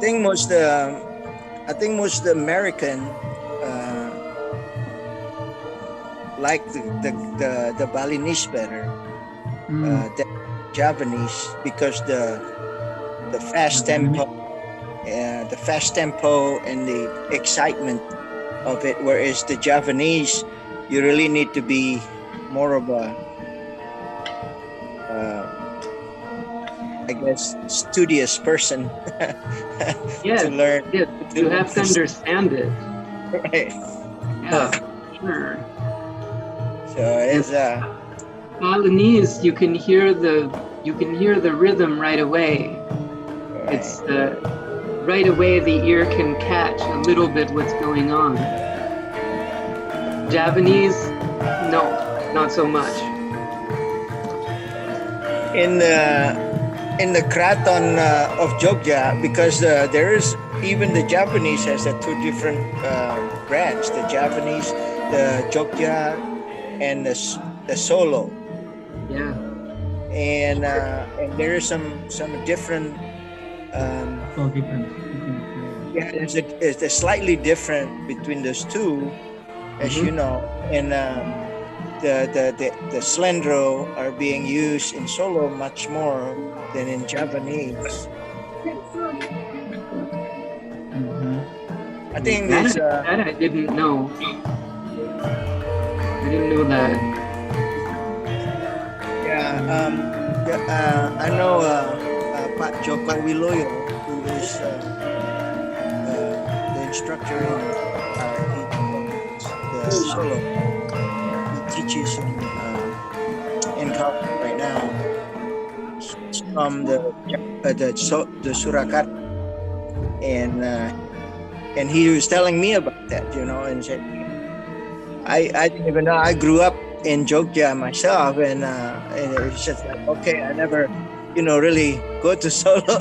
think most I think most American uh, like the Balinese better than Japanese because the fast tempo, and the excitement of it. Whereas the Japanese, you really need to be more of a, I guess, studious person Yes, to learn. yes, you have to understand it. Right. Yeah, sure. So it's Balinese, you can hear the rhythm right away. right. It's right away the ear can catch a little bit what's going on. Japanese, no, not so much. In the Kraton of Jogja, because there is, even the Japanese has two different brands: the Japanese, the Jogja, and the Solo. Yeah. And there is some different. So different. Yeah, it's a slightly different between those two, as you know, and the slendro are being used in Solo much more than in Japanese. I think that this. That I didn't know. I didn't know that. Yeah, I know Pak Joko Wiloyo, who is the instructor in the Solo. He teaches in college right now. He's from the Surakarta, and he was telling me about that, and said, I didn't even know. I grew up in Jogja myself, and it was just like, okay, I never, really go to Solo.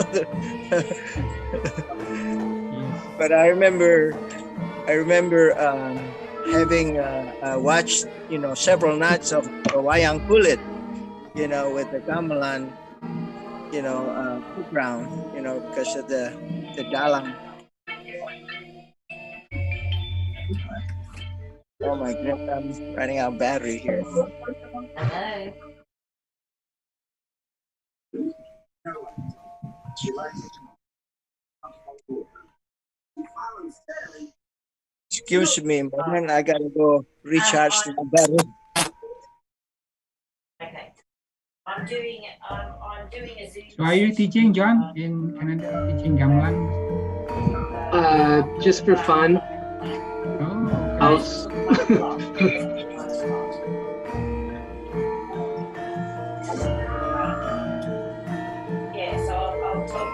But I remember having watched, several nights of Wayang Kulit, with the gamelan, background, because of the dalang. Oh my God, I'm running out of battery here. Excuse me, man. I gotta go recharge my battery. Okay. I'm doing a Zoom. So are you teaching, John, in Canada, teaching gamelan? Just for fun. Oh, Yeah, so I'll talk.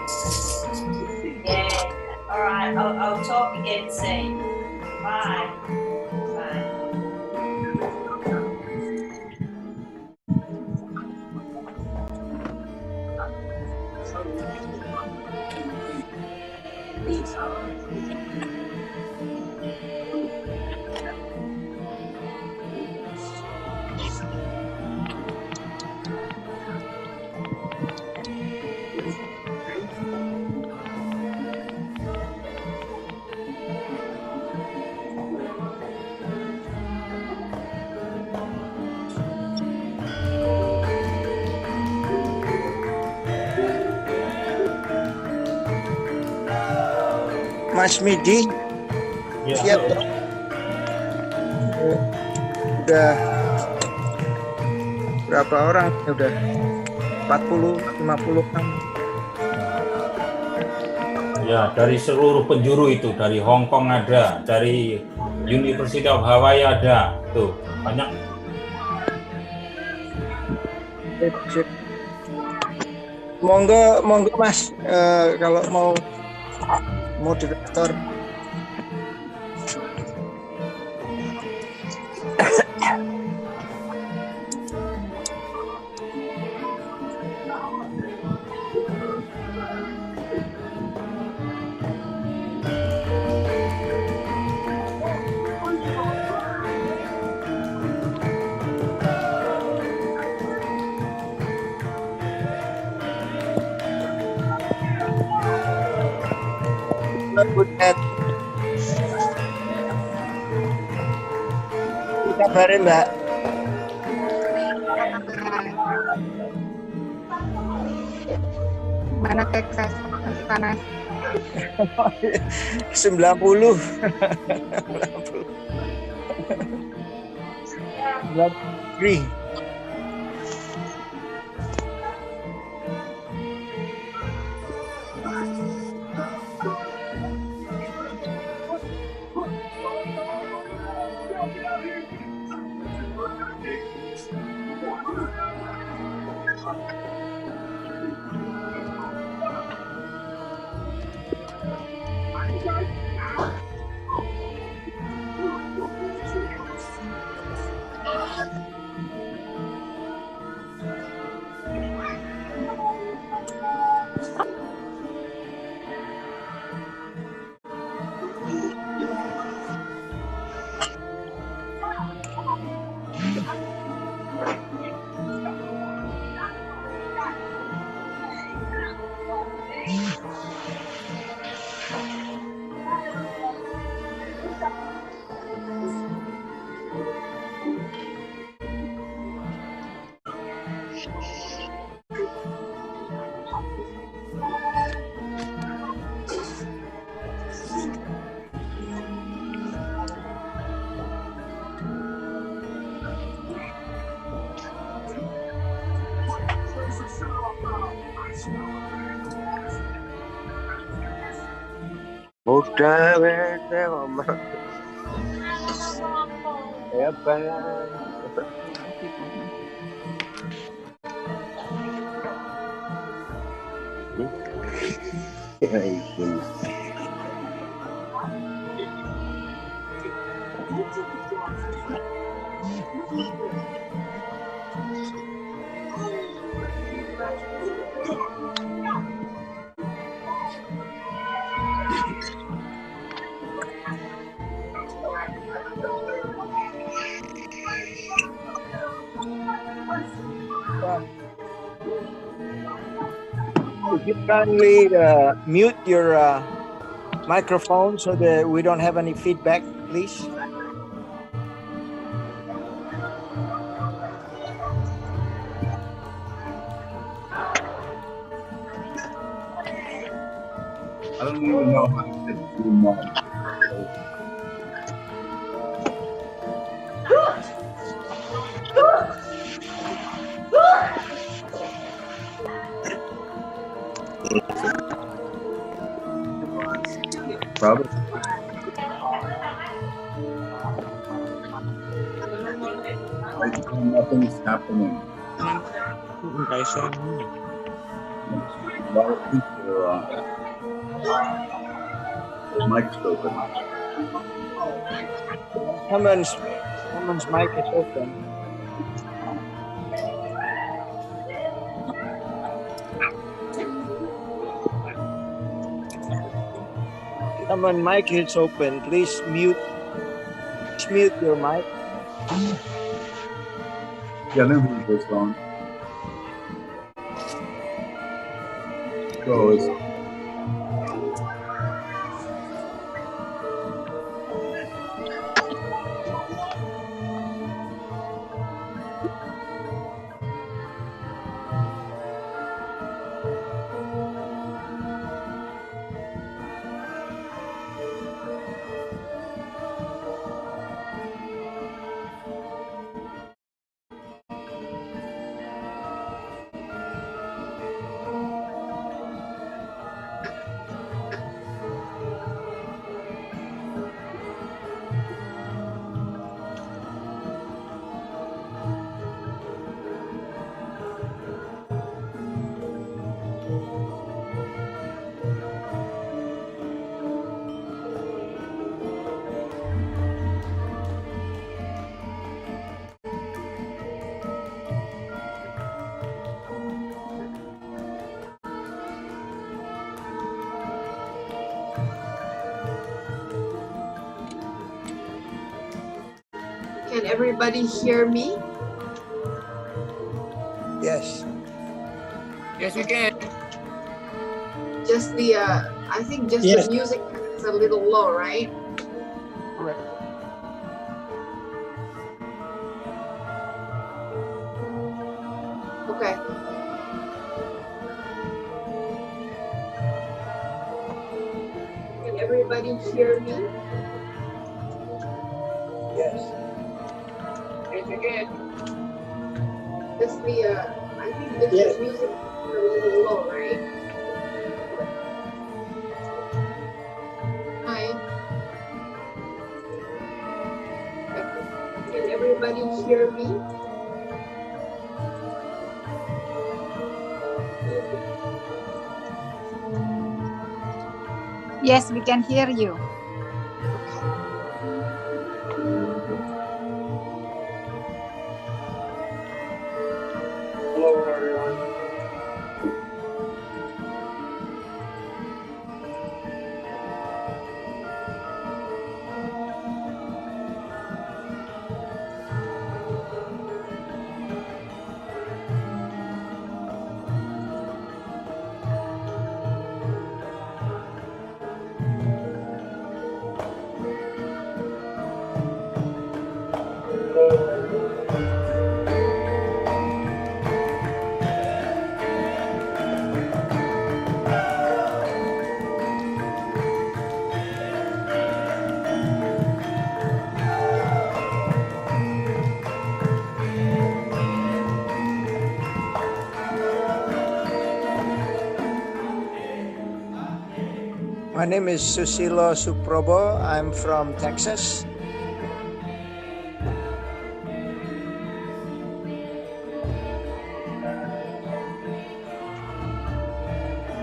Yeah, all right. I'll talk again soon. Bye. Bye. Mas Midi, Ya. siap dong. Udah berapa orang? Udah 40, 50 orang. Ya, dari seluruh penjuru itu, dari Hong Kong ada, dari University of Hawaii ada, tuh banyak. Monggo Mas, kalau mau moderator. Butet. Kita pa rin, Mbak. Mana Texas masih panas. 90. 90. Otra vez de mamá. If you kindly mute your microphone so that we don't have any feedback, please. I don't even know how to get through mine. Probably. Like nothing's happening. A lot of people are their mic's open. Someone's mic is open. Someone's mic is open. Please mute your mic. Yeah, let me this on. Go. Can everybody hear me? Yes. Yes, we can. Just the I think just Yes. the music a little low, right? Correct. Okay. Can everybody hear me? Yes. Okay. This I think this Yes. is music a little low, right? Hi. Can everybody hear me? Yes, we can hear you. Hello, everyone. My name is Susilo Suprobo. I'm from Texas.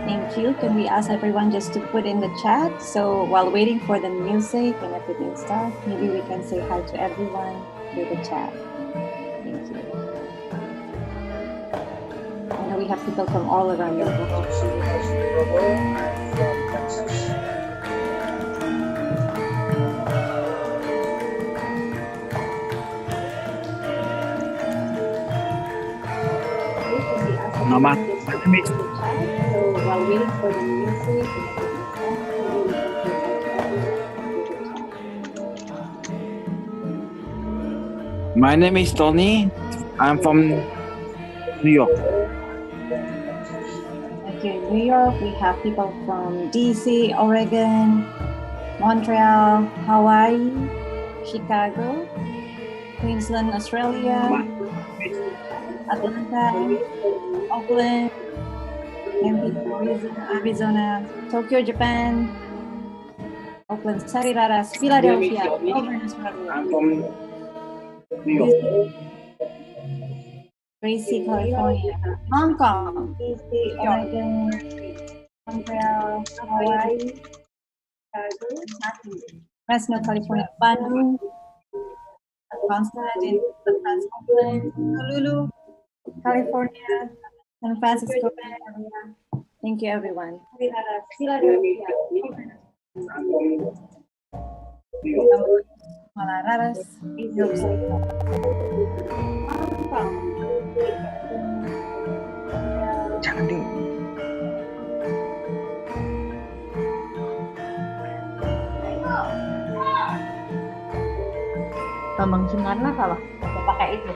Thank you. Can we ask everyone just to put in the chat? So while waiting for the music and everything stuff, maybe we can say hi to everyone through the chat. Thank you. I know we have people from all around the world. Susilo Suprobo. I'm from Texas. Nama. So while waiting for the music and everything stuff, maybe we can say hi to everyone through the chat. My name is Tony. I'm from New York. Okay, New York, we have people from DC, Oregon, Montreal, Hawaii, Chicago, Queensland, Australia, Atlanta, Oakland, Arizona, Tokyo, Japan, Oakland, Sariraras, Philadelphia, Melbourne, Australia, I'm from New York. Tracy, California, Hong Kong, DC, Oregon, Montreal, Hawaii, Fresno, California, Bandung, Constantine, Oakland, Honolulu, California, San Francisco, California. Thank you, everyone. Philadelphia, Malararas, York City. Jangan ding. Bambang Sumarna kalah. Udah pakai itu.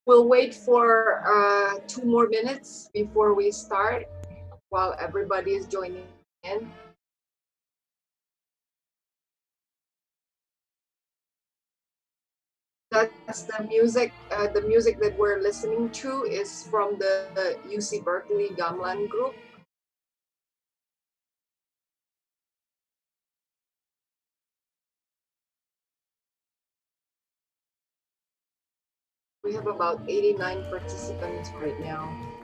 We'll wait for 2 more minutes before we start while everybody is joining in. that's the music. The music that we're listening to is from the UC Berkeley Gamelan group. We have about 89 participants right now.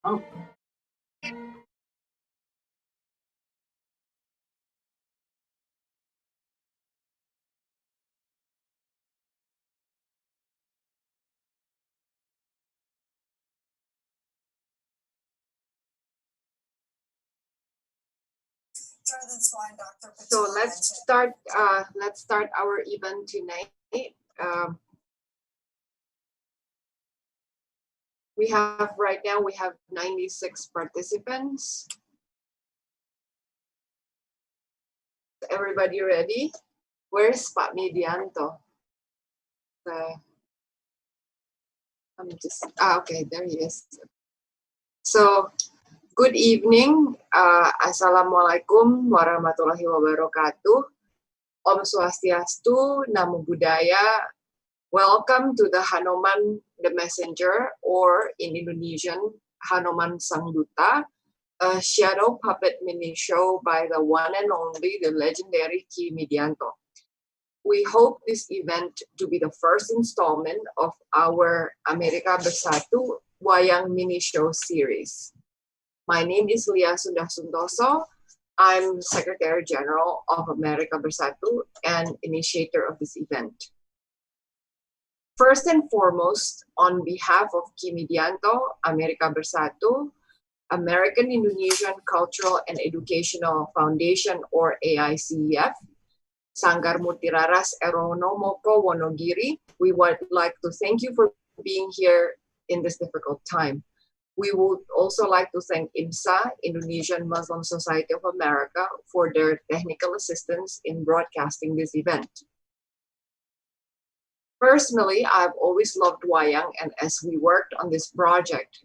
Oh, So let's start. Let's start our event tonight. Um, we have right now. We have 96 participants. Everybody ready? Where's Pak Midiyanto? I'm just okay. There he is. So good evening. Assalamualaikum warahmatullahi wabarakatuh. Om Swastiastu, Namo Buddhaya. Welcome to the Hanoman the Messenger, or in Indonesian, Hanoman Sang Duta, a shadow puppet mini show by the one and only, the legendary Ki Midiyanto. We hope this event to be the first installment of our Amerika Bersatu Wayang mini show series. My name is Lia Sundah Suntoso. I'm Secretary General of Amerika Bersatu and initiator of this event. First and foremost, on behalf of Ki Midiyanto, Amerika Bersatu, American Indonesian Cultural and Educational Foundation, or AICEF, Sanggar Mutiraras Erono Moko Wonogiri, we would like to thank you for being here in this difficult time. We would also like to thank IMSA, Indonesian Muslim Society of America, for their technical assistance in broadcasting this event. Personally, I've always loved Wayang, and as we worked on this project,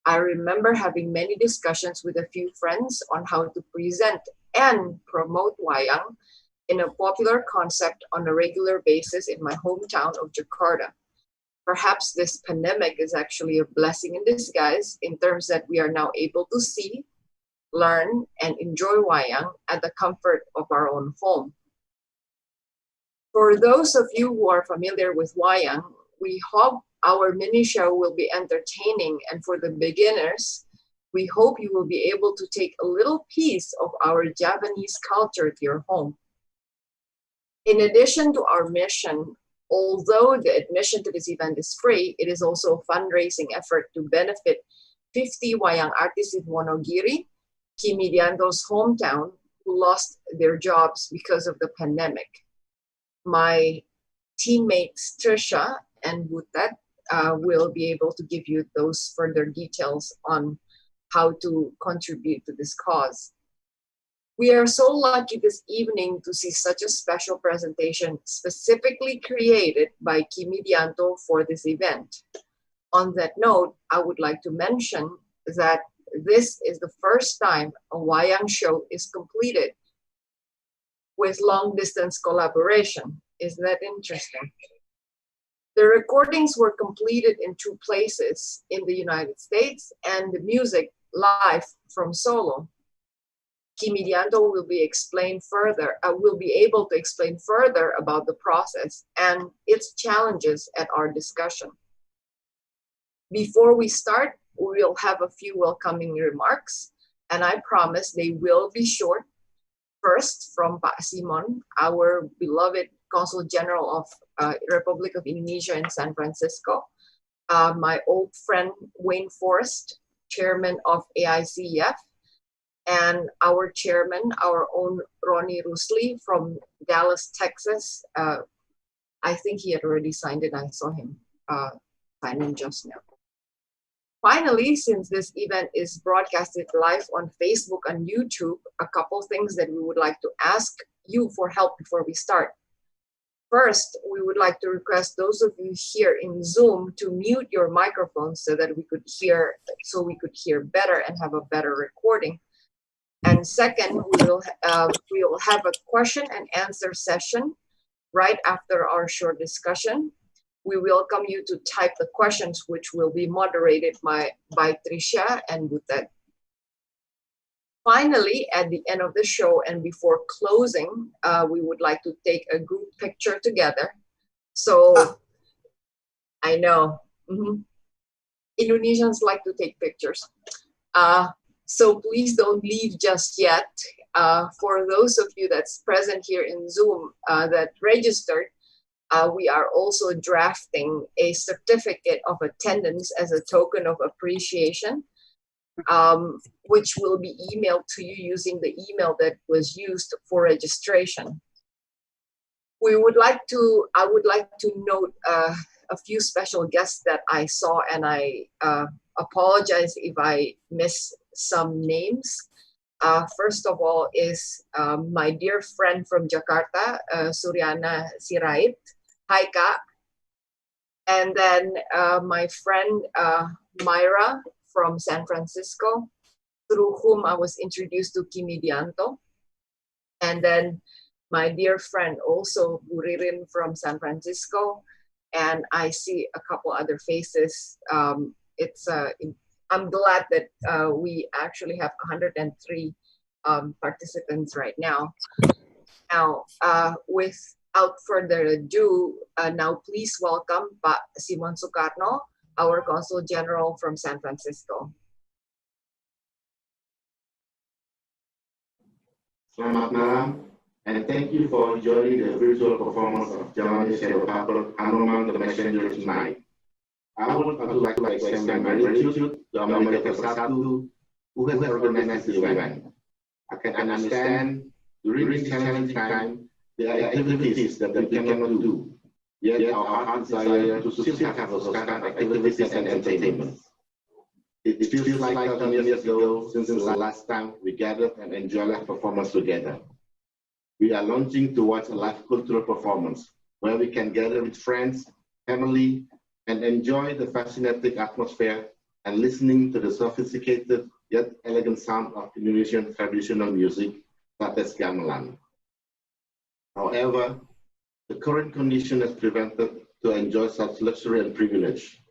I remember having many discussions with a few friends on how to present and promote Wayang in a popular concept on a regular basis in my hometown of Jakarta. Perhaps this pandemic is actually a blessing in disguise in terms that we are now able to see, learn, and enjoy Wayang at the comfort of our own home. For those of you who are familiar with Wayang, we hope our mini show will be entertaining, and for the beginners, we hope you will be able to take a little piece of our Javanese culture to your home. In addition to our mission, although the admission to this event is free, it is also a fundraising effort to benefit 50 Wayang artists in Wonogiri, Midiyanto's hometown, who lost their jobs because of the pandemic. My teammates Trisha and Butet will be able to give you those further details on how to contribute to this cause. We are so lucky this evening to see such a special presentation specifically created by Midiyanto for this event. On that note, I would like to mention that this is the first time a Wayang show is completed with long-distance collaboration. Isn't that interesting? The recordings were completed in 2 places in the United States, and the music live from Solo. Midiyanto will be able to explain further about the process and its challenges at our discussion. Before we start, we will have a few welcoming remarks, and I promise they will be short. First, from Pak Simon, our beloved Consul General of Republic of Indonesia in San Francisco, my old friend Wayne Forrest, Chairman of AICEF, and our Chairman, our own Ronnie Rusli from Dallas, Texas. I think he had already signed it. I saw him sign in just now. Finally, since this event is broadcasted live on Facebook and YouTube, a couple things that we would like to ask you for help before we start. First, we would like to request those of you here in Zoom to mute your microphones so that we could hear better and have a better recording. And second, we will have a question and answer session right after our short discussion. We welcome you to type the questions, which will be moderated by Trisha and Butet. Finally, at the end of the show and before closing, we would like to take a group picture together. So, I know, Indonesians like to take pictures. So please don't leave just yet. For those of you that's present here in Zoom that registered, we are also drafting a certificate of attendance as a token of appreciation, which will be emailed to you using the email that was used for registration. I would like to note a few special guests that I saw, and I apologize if I miss some names. First of all is my dear friend from Jakarta, Suryana Sirait. Hi, Kak. And then my friend Myra from San Francisco, through whom I was introduced to Midiyanto. And then my dear friend also, Buririn from San Francisco. And I see a couple other faces. I'm glad that we actually have 103 participants right now. Now, without further ado, now please welcome Pak Simon Soekarno, our Consul General from San Francisco. Selamat malam, and thank you for joining the virtual performance of Javanese Shadow Puppet HANOMAN the Messenger tonight. I would like to extend my gratitude to Amerika Persatu who has organized this event. I can understand during this challenging time there are activities that we cannot do, yet our heart desire to still have those kind of activities and entertainment. It feels like 1,000 years ago since the last time we gathered and enjoyed live performance together. We are launching towards a live cultural performance where we can gather with friends, family, and enjoy the fascinating atmosphere and listening to the sophisticated yet elegant sound of Indonesian traditional music such as gamelan. However, the current condition has prevented to enjoy such luxury and privilege.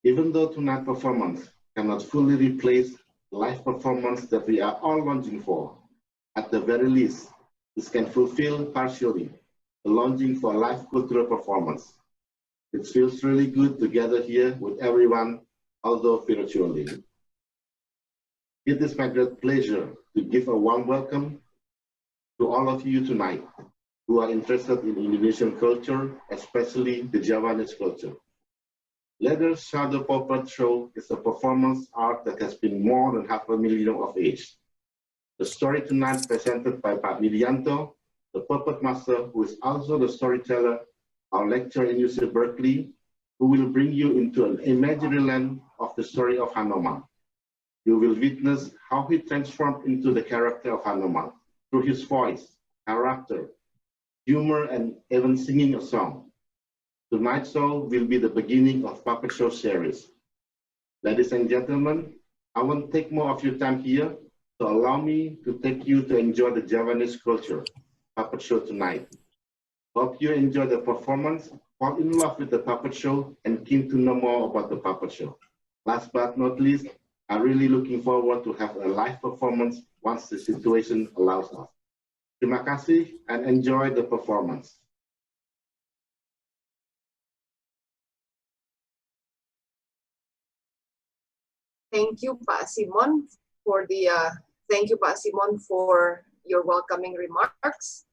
Even though tonight's performance cannot fully replace the live performance that we are all longing for, at the very least, this can fulfill partially launching for a live cultural performance. It feels really good to gather here with everyone, although virtually. It is my great pleasure to give a warm welcome to all of you tonight who are interested in Indonesian culture, especially the Javanese culture. Leather's Shadow Puppet Show is a performance art that has been more than 500,000 of age. The story tonight presented by Pak Midiyanto, the puppet master who is also the storyteller, our lecturer in UC Berkeley, who will bring you into an imaginary land of the story of Hanoman. You will witness how he transformed into the character of Hanoman through his voice, character, humor, and even singing a song. Tonight's show will be the beginning of Puppet Show series. Ladies and gentlemen, I won't take more of your time here, so allow me to take you to enjoy the Javanese culture puppet show tonight. Hope you enjoy the performance, fall in love with the puppet show, and keen to know more about the puppet show. Last but not least, I'm really looking forward to have a live performance once the situation allows us. Terima kasih and enjoy the performance. Thank you, Pak Simon, for your welcoming remarks.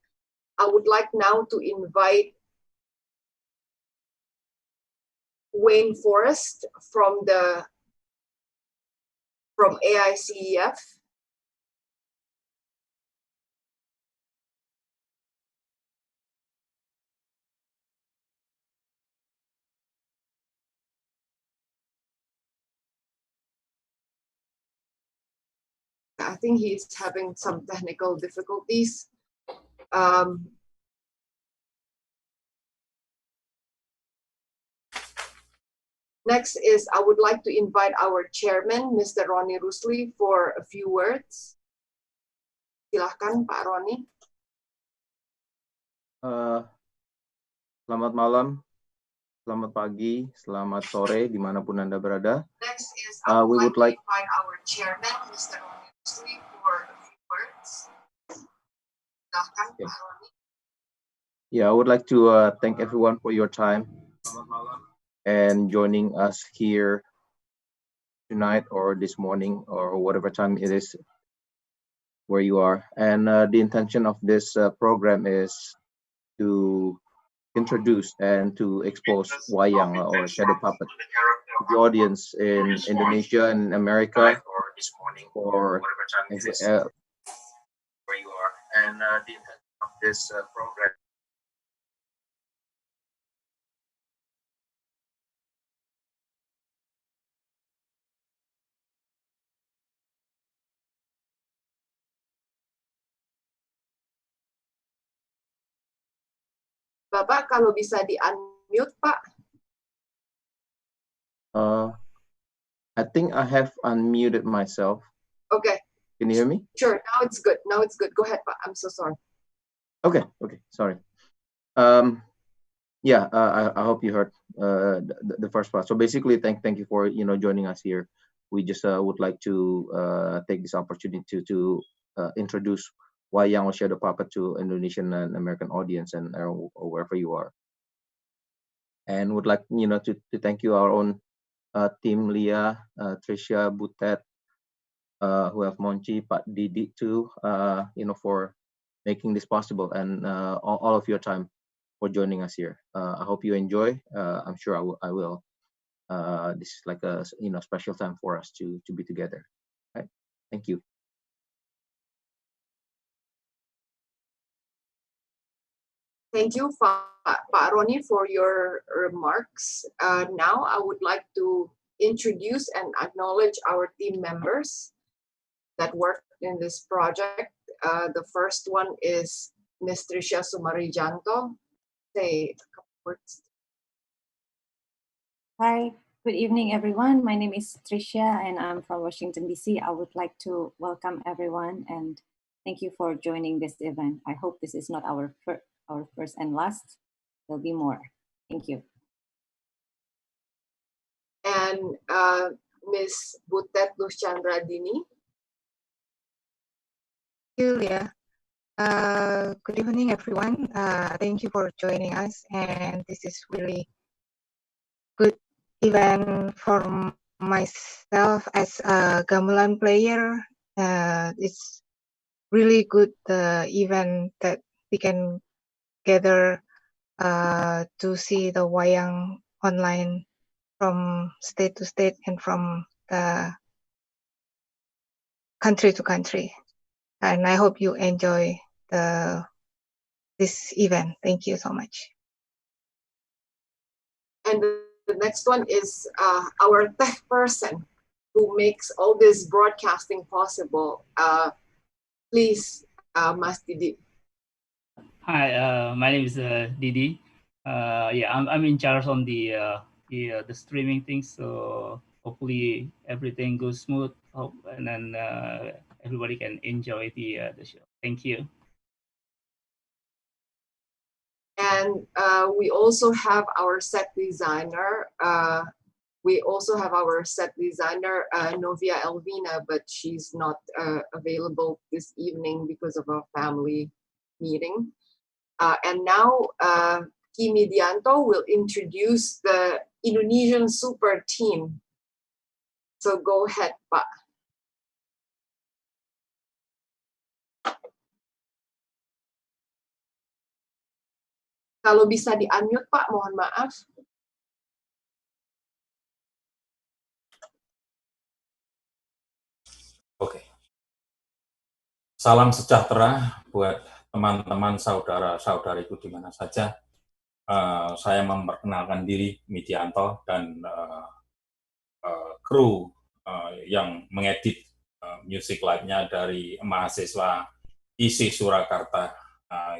I would like now to invite Wayne Forrest from AICEF. I think he's having some technical difficulties. Next is, I would like to invite our chairman, Mr. Ronnie Rusli, for a few words. Silahkan, Pak Ronnie. Selamat malam, selamat pagi, selamat sore, dimanapun Anda berada. Next is, I would like to invite our chairman, Mr. Ronnie Rusli, for a few words. Silahkan, Pak Ronnie. Yeah, I would like to thank everyone for your time and joining us here tonight or this morning or whatever time it is where you are. And the intention of this program is to introduce and to expose wayang or shadow puppet to the audience in Indonesia and America or where you are. And the intention of this program. Bapak kalau bisa di-unmute, Pak. I think I have unmuted myself. Okay. Can you hear me? Sure, now it's good. Now it's good. Go ahead, Pak. I'm so sorry. Okay, sorry. Yeah, I hope you heard the first part. So basically, thank you for joining us here. We just would like to take this opportunity to introduce wayang or shadow puppet to Indonesian and American audience and or wherever you are. And would like to thank you, our own team, Leah, Tricia, Butet, who have Monchi, Pak Didi too, for making this possible, and all of your time for joining us here. I hope you enjoy. I'm sure I will. This is like a special time for us to be together. Right? Thank you. Thank you, Pak Ronnie, for your remarks. Now I would like to introduce and acknowledge our team members that work in this project. The first one is Ms. Tricia Sumarijanto. Say a couple words. Hi, good evening, everyone. My name is Tricia, and I'm from Washington, D.C. I would like to welcome everyone and thank you for joining this event. I hope this is not our first and last. There'll be more. Thank you. And Ms. Butet Luschandra Dini. Julia. Good evening, everyone. Thank you for joining us, and this is really good event for myself as a gamelan player. It's really good event that we can gather to see the wayang online from state to state and from country to country. And I hope you enjoy this event. Thank you so much. And the next one is our tech person who makes all this broadcasting possible. Please, Mas Didi. Hi, my name is Didi. Yeah, I'm in charge on the streaming thing. So hopefully everything goes smooth. And then everybody can enjoy the show. Thank you. And we also have our set designer. Novia Elvina, but she's not available this evening because of a family meeting. And now Midiyanto will introduce the Indonesian super team. So go ahead, Pak. Kalau bisa di-unmute, Pak, mohon maaf. Oke. Salam sejahtera buat teman-teman saudara-saudariku di mana saja. Saya memperkenalkan diri Midiyanto dan kru yang mengedit music live-nya dari mahasiswa ISI Surakarta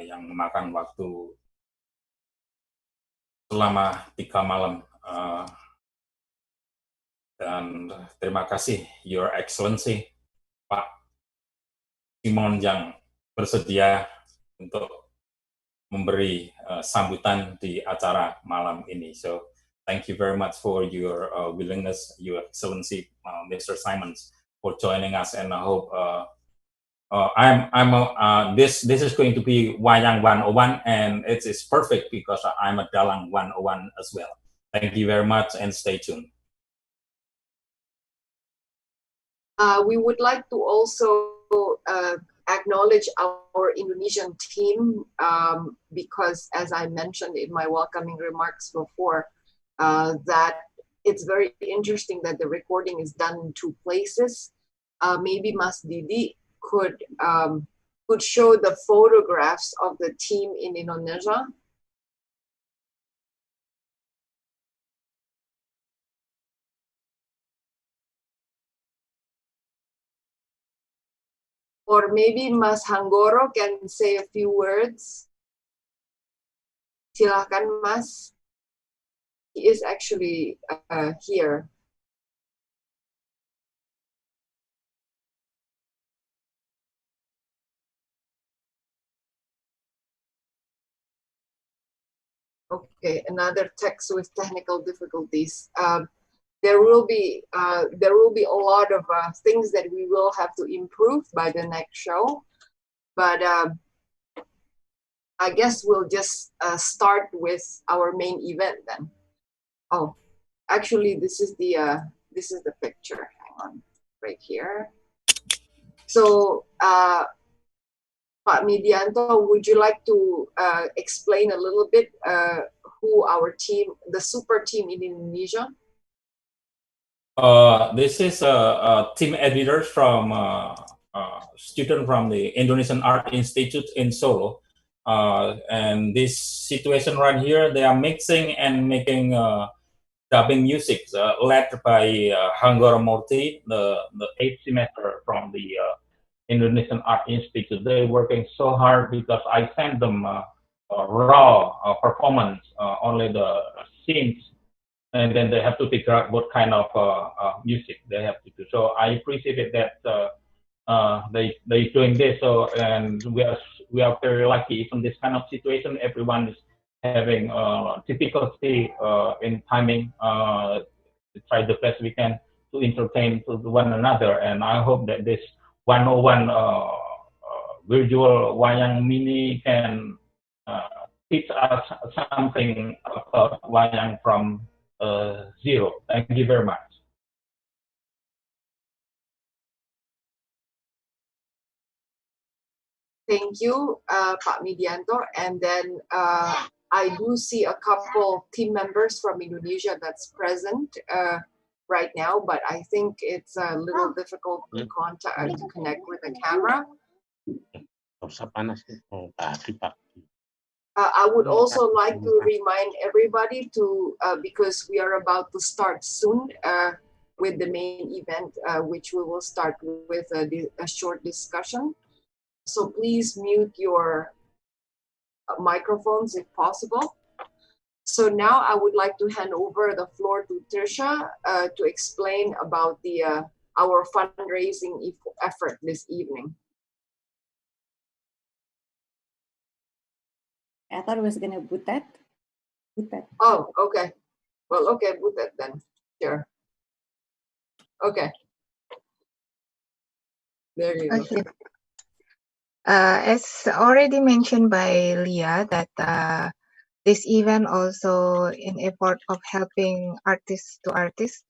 yang memakan waktu selama 3 malam. Dan terima kasih Your Excellency Pak Simon yang bersedia untuk memberi sambutan di acara malam ini. So thank you very much for your willingness, Your Excellency Mr. Simons, for joining us, and I hope this is going to be Wayang 101, and it is perfect because I'm a Dalang 101 as well. Thank you very much and stay tuned. We would like to also acknowledge our Indonesian team because, as I mentioned in my welcoming remarks before, that it's very interesting that the recording is done in 2 places. Maybe Mas Didi could show the photographs of the team in Indonesia. Or maybe Mas Hanggoro can say a few words. Silakan, Mas. He is actually here. Okay, another text with technical difficulties. There will be a lot of things that we will have to improve by the next show, but I guess we'll just start with our main event then. Oh, actually, this is the picture. Hang on, right here. So, Pak Midiyanto, would you like to explain a little bit who our team, the super team in Indonesia? This is a team editor from student from the Indonesian Art Institute in Solo, and this situation right here, they are mixing and making dubbing music, led by Hanggoro Murthy, the 8th semester from the Indonesian Art Institute. They're working so hard because I sent them raw performance, only the scenes, and then they have to figure out what kind of music they have to do. So I appreciate that they doing this. So, and we are very lucky. Even this kind of situation, everyone is having difficulty in timing. To try the best we can to entertain to one another, and I hope that this 101 virtual wayang mini can teach us something about wayang from zero. Thank you very much. Thank you, Pak Midiyanto. And then I do see a couple team members from Indonesia that's present right now, but I think it's a little difficult to to connect with the camera. I would also like to remind everybody to, because we are about to start soon with the main event, which we will start with a short discussion. So please mute your microphones if possible. So now I would like to hand over the floor to Trisha to explain about the our fundraising effort this evening. I thought I was gonna put that. Oh, okay. Well, okay, put that then. Sure. Okay. There you go. Okay. As already mentioned by Leah, that this event also an effort of helping artists to artists,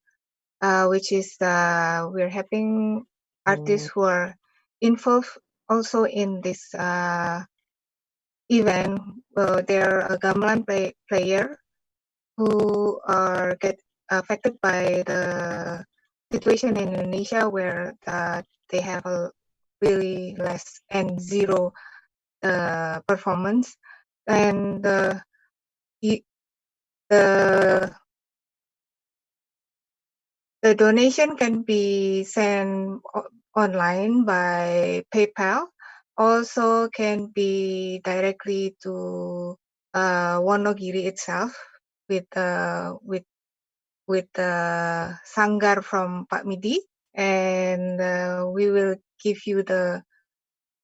which is we're helping artists who are involved also in this event. They're a gamelan player who are get affected by the situation in Indonesia, where they have a really less and zero performance, and the donation can be sent online by PayPal. Also can be directly to Wonogiri itself with Sanggar from Pak Midi, and we will give you the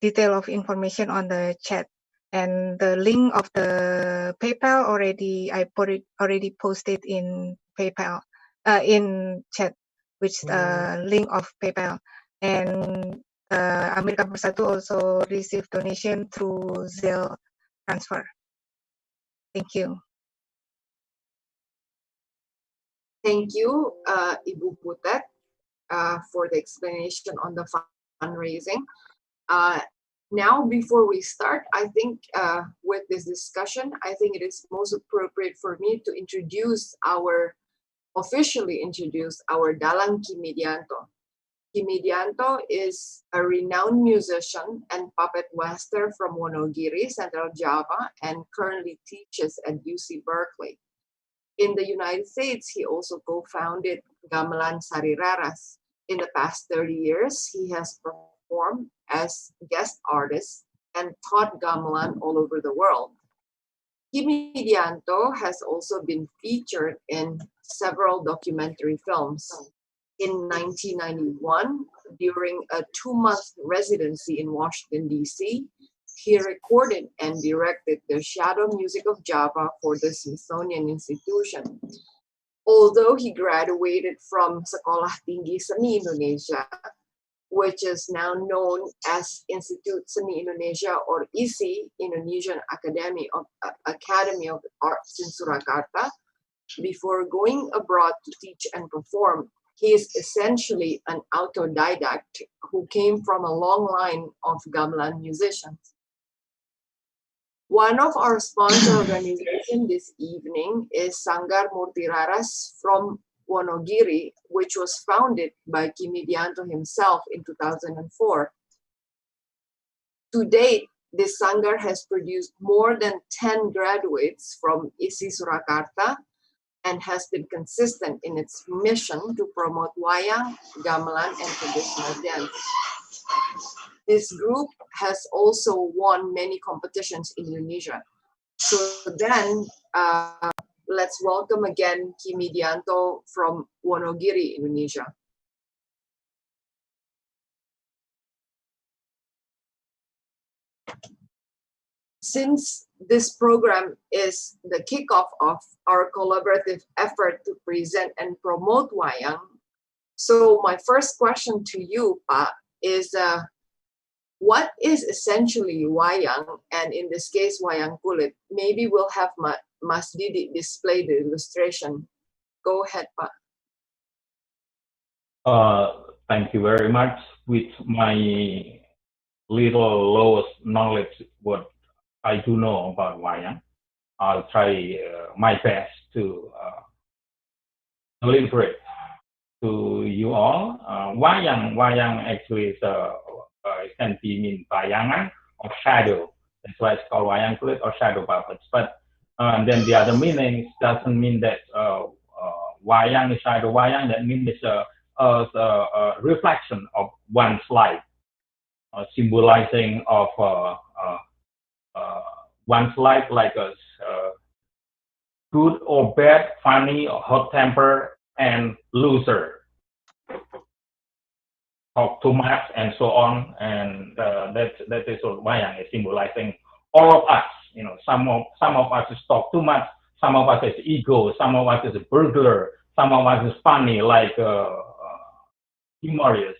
detail of information on the chat. And the link of the PayPal already posted in PayPal in chat, which the link of PayPal. And Amerika Bersatu also received donation through Zelle transfer. Thank you. Thank you, Ibu Putet, for the explanation on the fundraising. Now, before we start, I think with this discussion, I think it is most appropriate for me to officially introduce our Dalang Ki Midiyanto. Ki Midiyanto is a renowned musician and puppet master from Wonogiri, Central Java, and currently teaches at UC Berkeley. In the United States, he also co-founded Gamelan Sari Raras. In the past 30 years, he has performed as guest artist and taught gamelan all over the world. Ki Midiyanto has also been featured in several documentary films. In 1991, during a 2-month residency in Washington, D.C., he recorded and directed the shadow music of Java for the Smithsonian Institution. Although he graduated from Sekolah Tinggi Seni Indonesia, which is now known as Institute Seni Indonesia or ISI, Indonesian Academy of Arts in Surakarta, before going abroad to teach and perform, he is essentially an autodidact who came from a long line of gamelan musicians. One of our sponsor organizations this evening is Sanggar Murti Raras from Wonogiri, which was founded by Ki Midiyanto himself in 2004. To date, this Sanggar has produced more than 10 graduates from ISI Surakarta and has been consistent in its mission to promote wayang, gamelan, and traditional dance. This group has also won many competitions in Indonesia. So then, let's welcome again Ki Midiyanto from Wonogiri, Indonesia. Since this program is the kickoff of our collaborative effort to present and promote wayang, so my first question to you, Pak, is what is essentially wayang, and in this case wayang kulit? Maybe we'll have Mas Didi display the illustration. Go ahead, Pak. Thank you very much. With my little lowest knowledge, what I do know about wayang, I'll try my best to elaborate to you all. Wayang actually is can be mean bayangan or shadow. That's why it's called wayang kulit or shadow puppets. But then the other meaning doesn't mean that wayang is shadow wayang. That means it's a reflection of one's life, symbolizing of one's life like a good or bad, funny or hot temper, and loser. Talk too much and so on, and that is what wayang is symbolizing. All of us, you know, some of us is talk too much, some of us is ego, some of us is a burglar, some of us is funny, like humorous.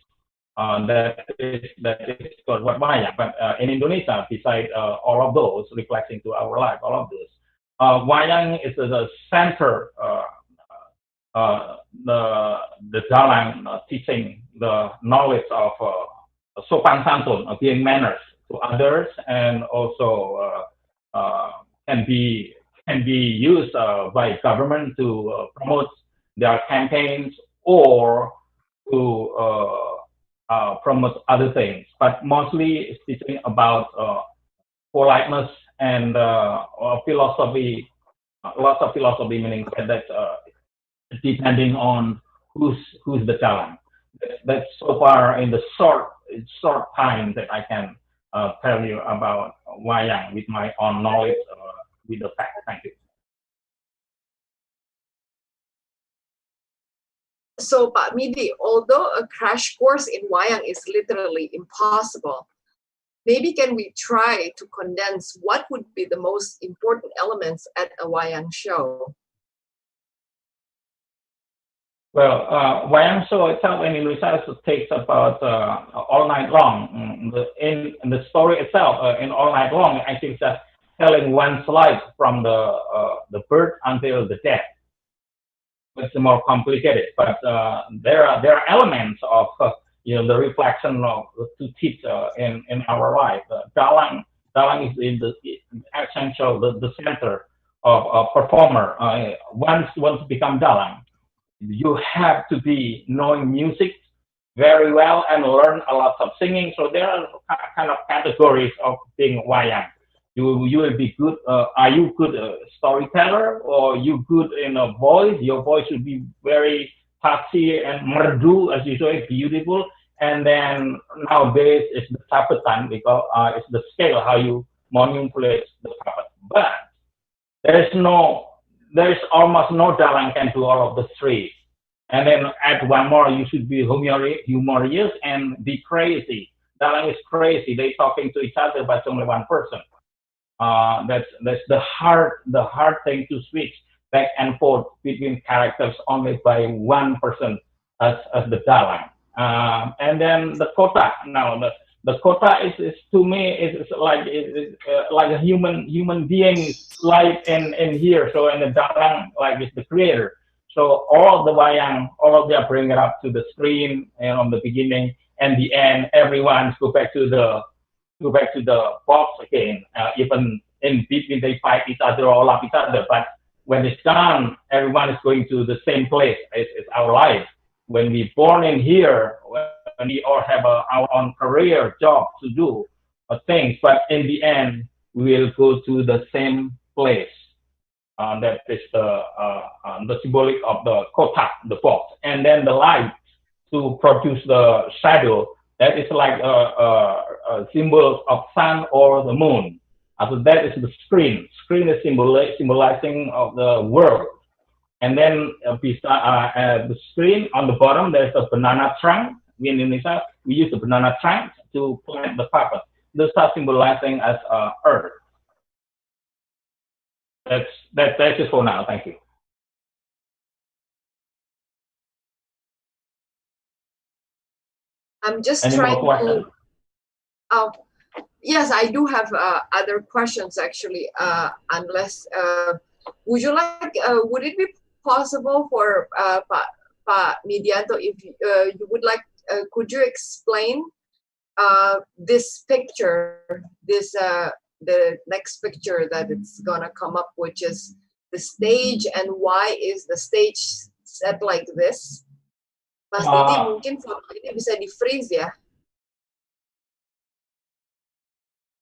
That is called what wayang. But in Indonesia, besides all of those reflecting to our life, all of those, wayang is the center. The dalang teaching the knowledge of sopan santun, being manners to others, and also can be used by government to promote their campaigns or to promote other things. But mostly it's teaching about politeness and philosophy. Lots of philosophy, meaning that depending on who's the dalang. That's so far in the short time that I can tell you about wayang with my own knowledge with the fact. Thank you. So, Pak Midi, although a crash course in wayang is literally impossible, maybe can we try to condense what would be the most important elements at a wayang show? Well, wayang show itself in Indonesia takes about all night long. In the story itself, in all night long, I think just telling one slide from the birth until the death. It's more complicated, but there are elements of the reflection of to teach in our life. Dalang is in the essential, the center of a performer. Once become dalang, you have to be knowing music very well and learn a lot of singing. So there are kind of categories of being wayang. You will be good. Are you good storyteller, or you good in a voice? Your voice should be very touchy and merdu, as you say, beautiful. And then nowadays it's the tapetan, because it's the scale how you manipulate the puppet. But there is almost no dalang can do all of the three. And then add one more, you should be humorous and be crazy. Dalang is crazy. They talking to each other, but it's only one person. That's the hard thing to switch back and forth between characters only by one person as the dalang. And then the kota. Now the kota is to me is like a human being like in here. So in the dalang like is the creator. So all of the wayang, all of them bring it up to the screen, and on the beginning and the end, everyone go back to the box again. Even in between they fight each other or love each other, but when it's done, everyone is going to the same place. It's our life. When we born in here, when we all have our own career, job to do, things, but in the end, we will go to the same place. That is the symbolic of the kotak, the box, and then the light to produce the shadow. That is like a symbol of sun or the moon. After that is the screen. Screen is symbolizing of the world. And then beside the screen on the bottom, there's a banana trunk. We in Indonesia, we use the banana trunk to plant the puppet. Those are symbolizing as earth. That's it for now. Thank you. I'm just Any more trying to. questions? Oh, yes, I do have other questions actually. Unless would it be possible for Pa Midiyanto, if you would like, could you explain this picture, the next picture that it's gonna come up, which is the stage, and why is the stage set like this? Mas Didi, mungkin foto ini bisa di freeze ya.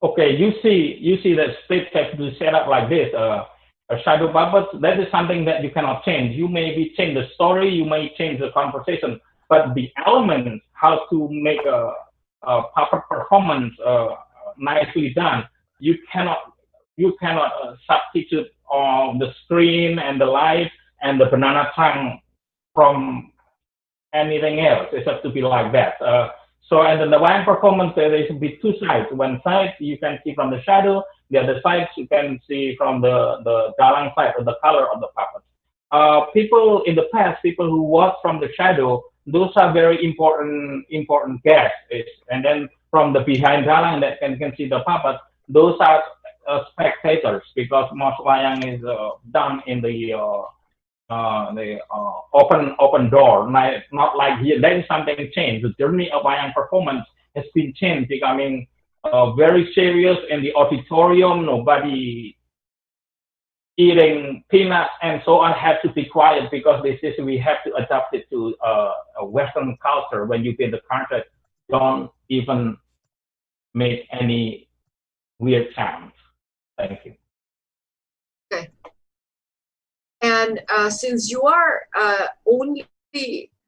Okay, you see that stage has to set up like this. A shadow puppet, that is something that you cannot change. You maybe change the story, you may change the conversation, but the elements, how to make a puppet performance nicely done, you cannot substitute the screen and the light and the banana tongue from anything else. It has to be like that. So, and then the wine performance, there is be two sides. One side you can see from the shadow, the other side you can see from the dalang side, or the color of the puppet. People in the past, people who watch from the shadow, those are very important guests. And then from the behind dalang that can see the puppet, those are spectators, because most wayang is done in the open door. Not like here. There is something changed. The journey of wayang performance has been changed, becoming very serious in the auditorium. Nobody eating peanuts and so on, have to be quiet, because we have to adapt it to a Western culture. When you play the concert, don't even make any weird sounds. Thank you. Okay. And since you are only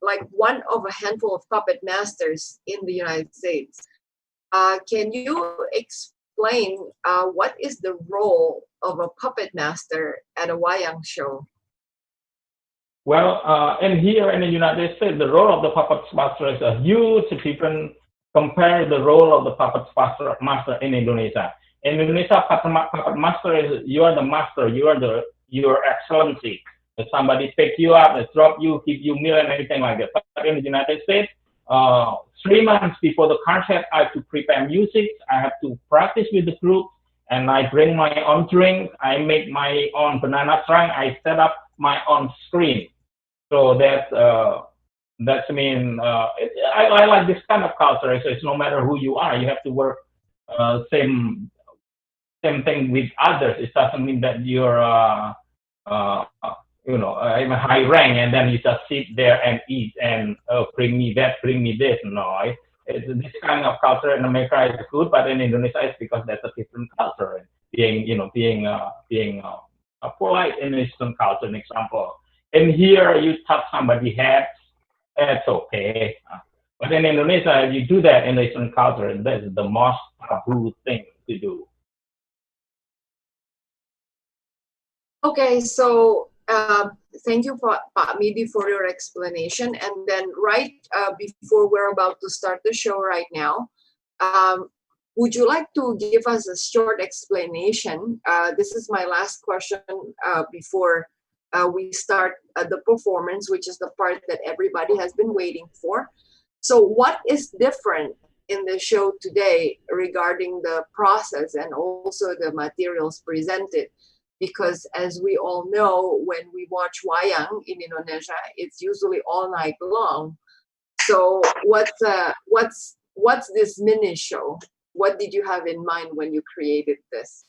like one of a handful of puppet masters in the United States, can you explain what is the role of a puppet master at a wayang show? Well, and here in the United States, the role of the puppet master is a huge difference compared to the role of the puppet master in Indonesia. In Indonesia, puppet master is, you are the master, you are your excellency. If somebody pick you up, drop you, give you meal and everything like that. But in the United States, 3 months before the concert, I have to prepare music, I have to practice with the group, and I bring my own drink, I make my own banana trunk, I set up my own screen. So that's I like this kind of culture. So it's no matter who you are, you have to work same thing with others. It doesn't mean that you're in a high rank and then you just sit there and eat and bring me that, bring me this. No, this kind of culture in America is good, but in Indonesia it's because that's a different culture. Being polite in Eastern culture, an example. And here you touch somebody's head, that's okay. But in Indonesia, you do that in Eastern culture, and that's the most taboo thing to do. Okay, so thank you, Pak Midi, for your explanation. And then right before we're about to start the show right now, would you like to give us a short explanation? This is my last question before we start the performance, which is the part that everybody has been waiting for. So what is different in the show today regarding the process and also the materials presented? Because as we all know, when we watch wayang in Indonesia, it's usually all night long. So what's this mini show? What did you have in mind when you created this?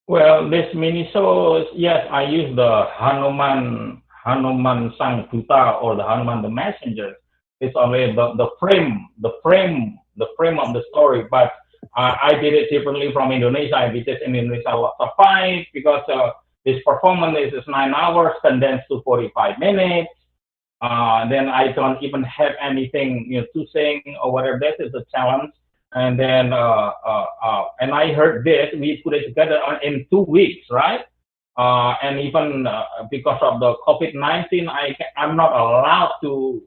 Well, this mini show, yes, I use the Hanuman Sang Duta, or the Hanuman the Messenger. It's only the frame of the story, but I did it differently from Indonesia, because in Indonesia lots of fight, because this performance is 9 hours condensed to 45 minutes. Then I don't even have anything to sing or whatever. That is a challenge. And then and I heard this, we put it together in 2 weeks, right? And even because of the COVID-19, I'm not allowed to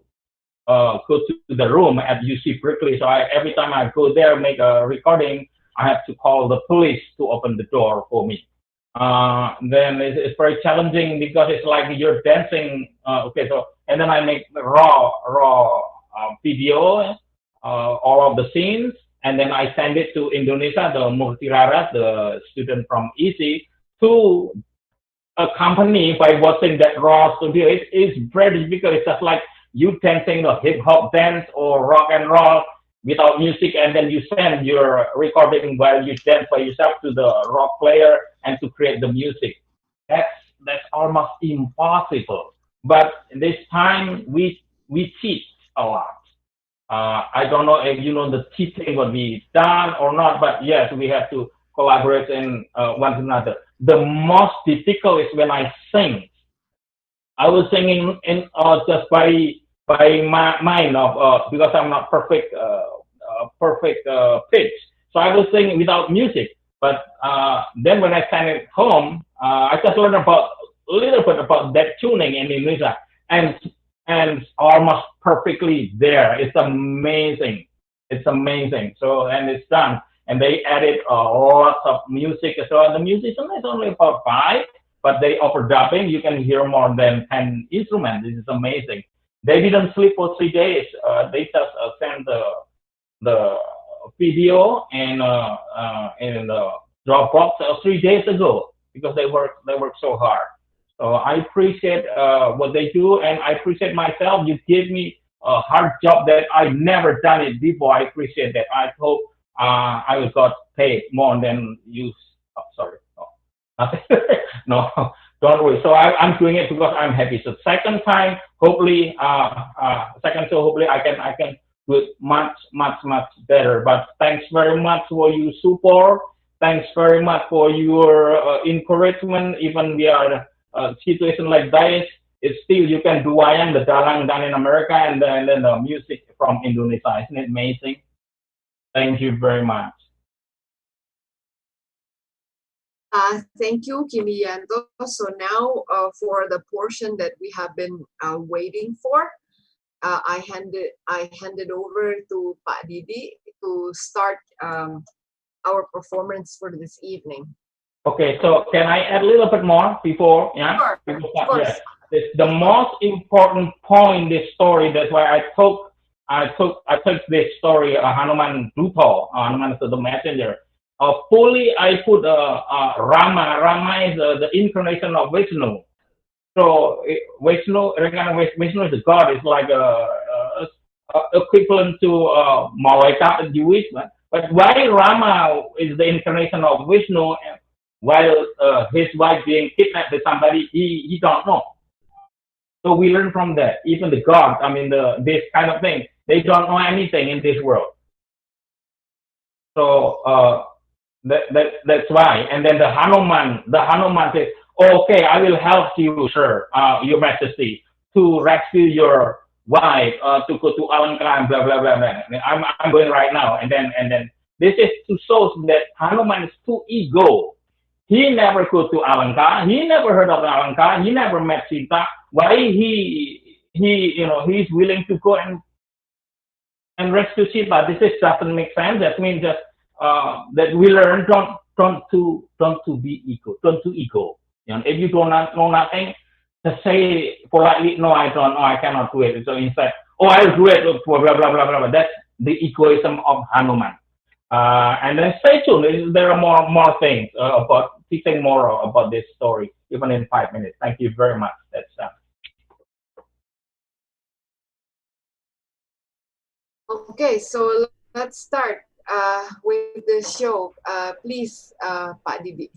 go to the room at UC Berkeley. So every time I go there, make a recording, I have to call the police to open the door for me. Then it's very challenging, because it's like you're dancing. Okay, so, and then I make the raw video, all of the scenes, and then I send it to Indonesia, the Murtiraras, the student from EC, to a company by watching that raw studio. It is very difficult. It's just like you dancing the hip hop dance or rock and roll without music, and then you send your recording while you dance by yourself to the rock player and to create the music. That's almost impossible. But this time we cheat a lot. I don't know if you know the teaching will be done or not, but yes, we have to collaborate in one another. The most difficult is when I sing. I was singing in just by my mind of because I'm not perfect pitch. So I was singing without music. But then when I sang it home, I just learned about a little bit about that tuning in Indonesia, and almost perfectly there. It's amazing. It's amazing. So and it's done. And they added lots of music. So the musician is only about five, but they overdubbing. You can hear more than 10 instruments. This is amazing. They didn't sleep for 3 days. They just sent the video in the Dropbox 3 days ago because they work so hard. So I appreciate what they do, and I appreciate myself. You give me a hard job that I never done it before. I appreciate that. I hope I will got paid more than you. Oh, sorry, no, don't worry. So I'm doing it because I'm happy. So second time, hopefully, second show, hopefully I can do it much better. But thanks very much for your support. Thanks very much for your encouragement. Even we are situation like this, it's still you can do wayang, the dalang done in America, and then the music from Indonesia. Isn't it amazing? Thank you very much. Thank you, Midiyanto. So now for the portion that we have been waiting for, I handed over to Pak Didi to start our performance for this evening. Okay, so can I add a little bit more before? Yeah, sure, of course. Yeah. It's the most important point in this story. That's why I took this story, Hanuman Duto, Hanuman is the messenger. Fully, I put Rama. Rama is the incarnation of Vishnu. So Vishnu is a god. It's like equivalent to Malaikat in Jewish. But why Rama is the incarnation of Vishnu, while his wife being kidnapped by somebody, he don't know. So we learn from that. Even the gods, I mean, this kind of thing, they don't know anything in this world. So that's why. And then the Hanuman says, okay, I will help you, sir, your majesty, to rescue your wife, to go to Alanka and blah, blah, blah, blah. I'm going right now. And then this is to show that Hanuman is too ego. He never go to Alanka. He never heard of Alanka. He never met Sita. Why he's willing to go and rescue Sita? This doesn't make sense. That means that that we learn don't to be ego. Don't to ego. You know, if you do not know nothing, just say politely, no, I don't know, I cannot do it. So instead, oh, I'll do it, blah blah blah blah blah. That's the egoism of Hanuman. And then stay tuned. There are more things about teaching more about this story, even in 5 minutes. Thank you very much. That's Okay, so let's start with the show. Please, Pak Didi.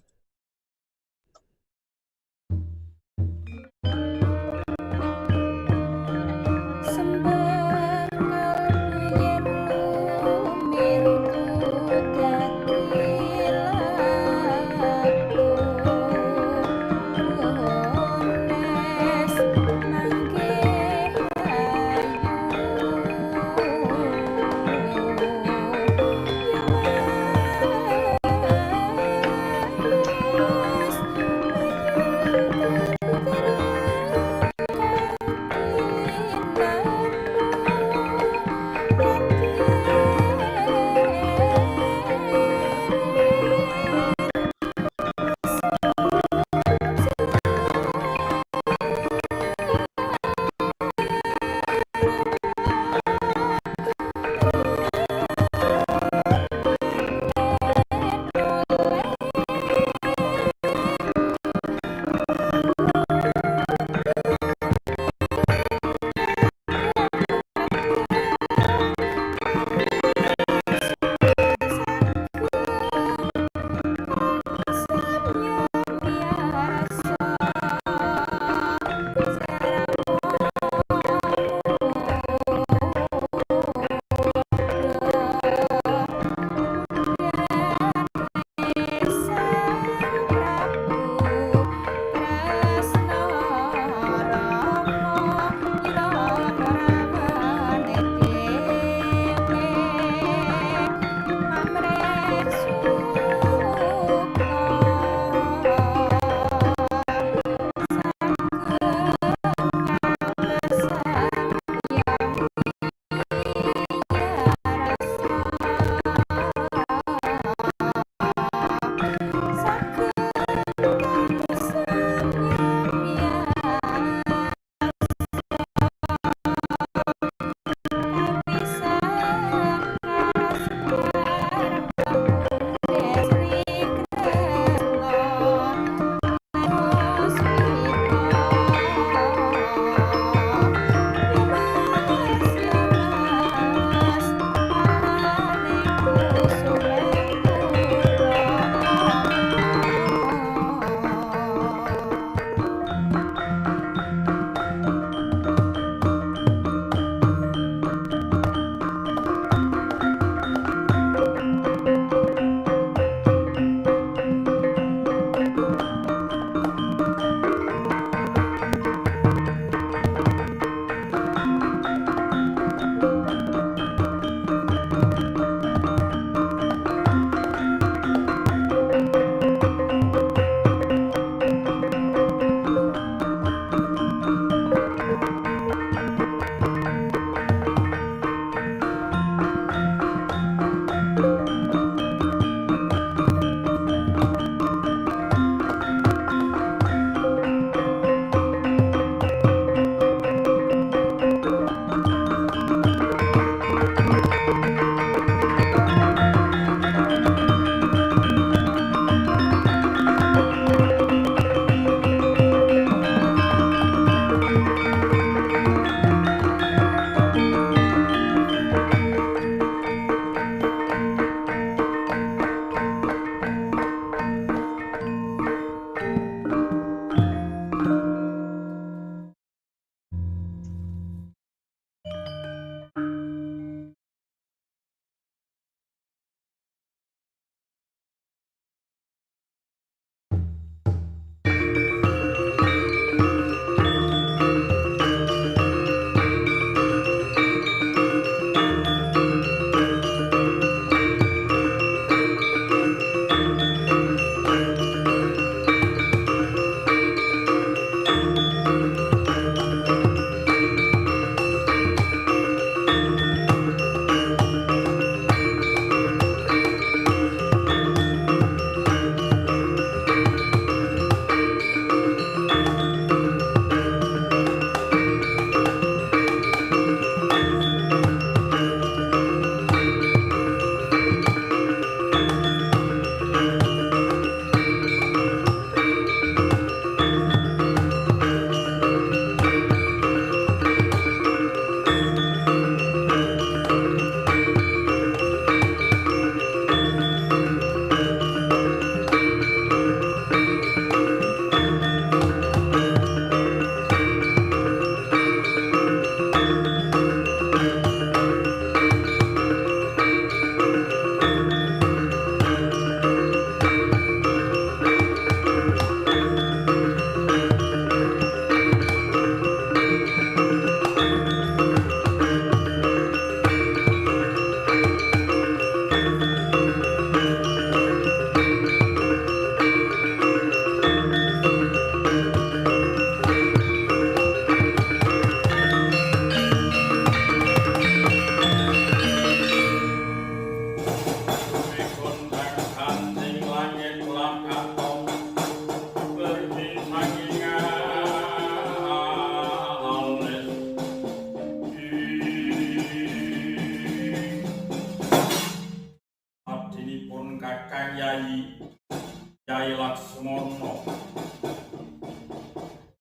Yai Laksmana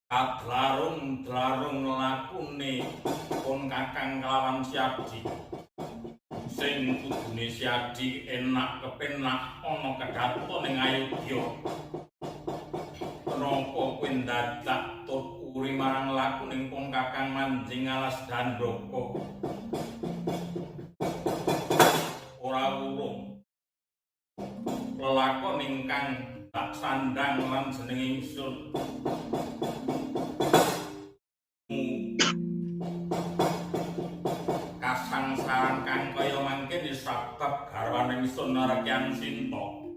kadlarung-dlarung lakune pun kakang kelawan Siadi sing kudune Siadi enak kepenak ana kedaton ning Ayodya kenapa kowe dadak tur uri marang lakuning pun kakang manjing alas Dandaka ora urung lelakon ingkang tak sandang lan jeneng ingsun kasangsaran kang kaya mangken disabab garwane ingsun Rekyan Sinta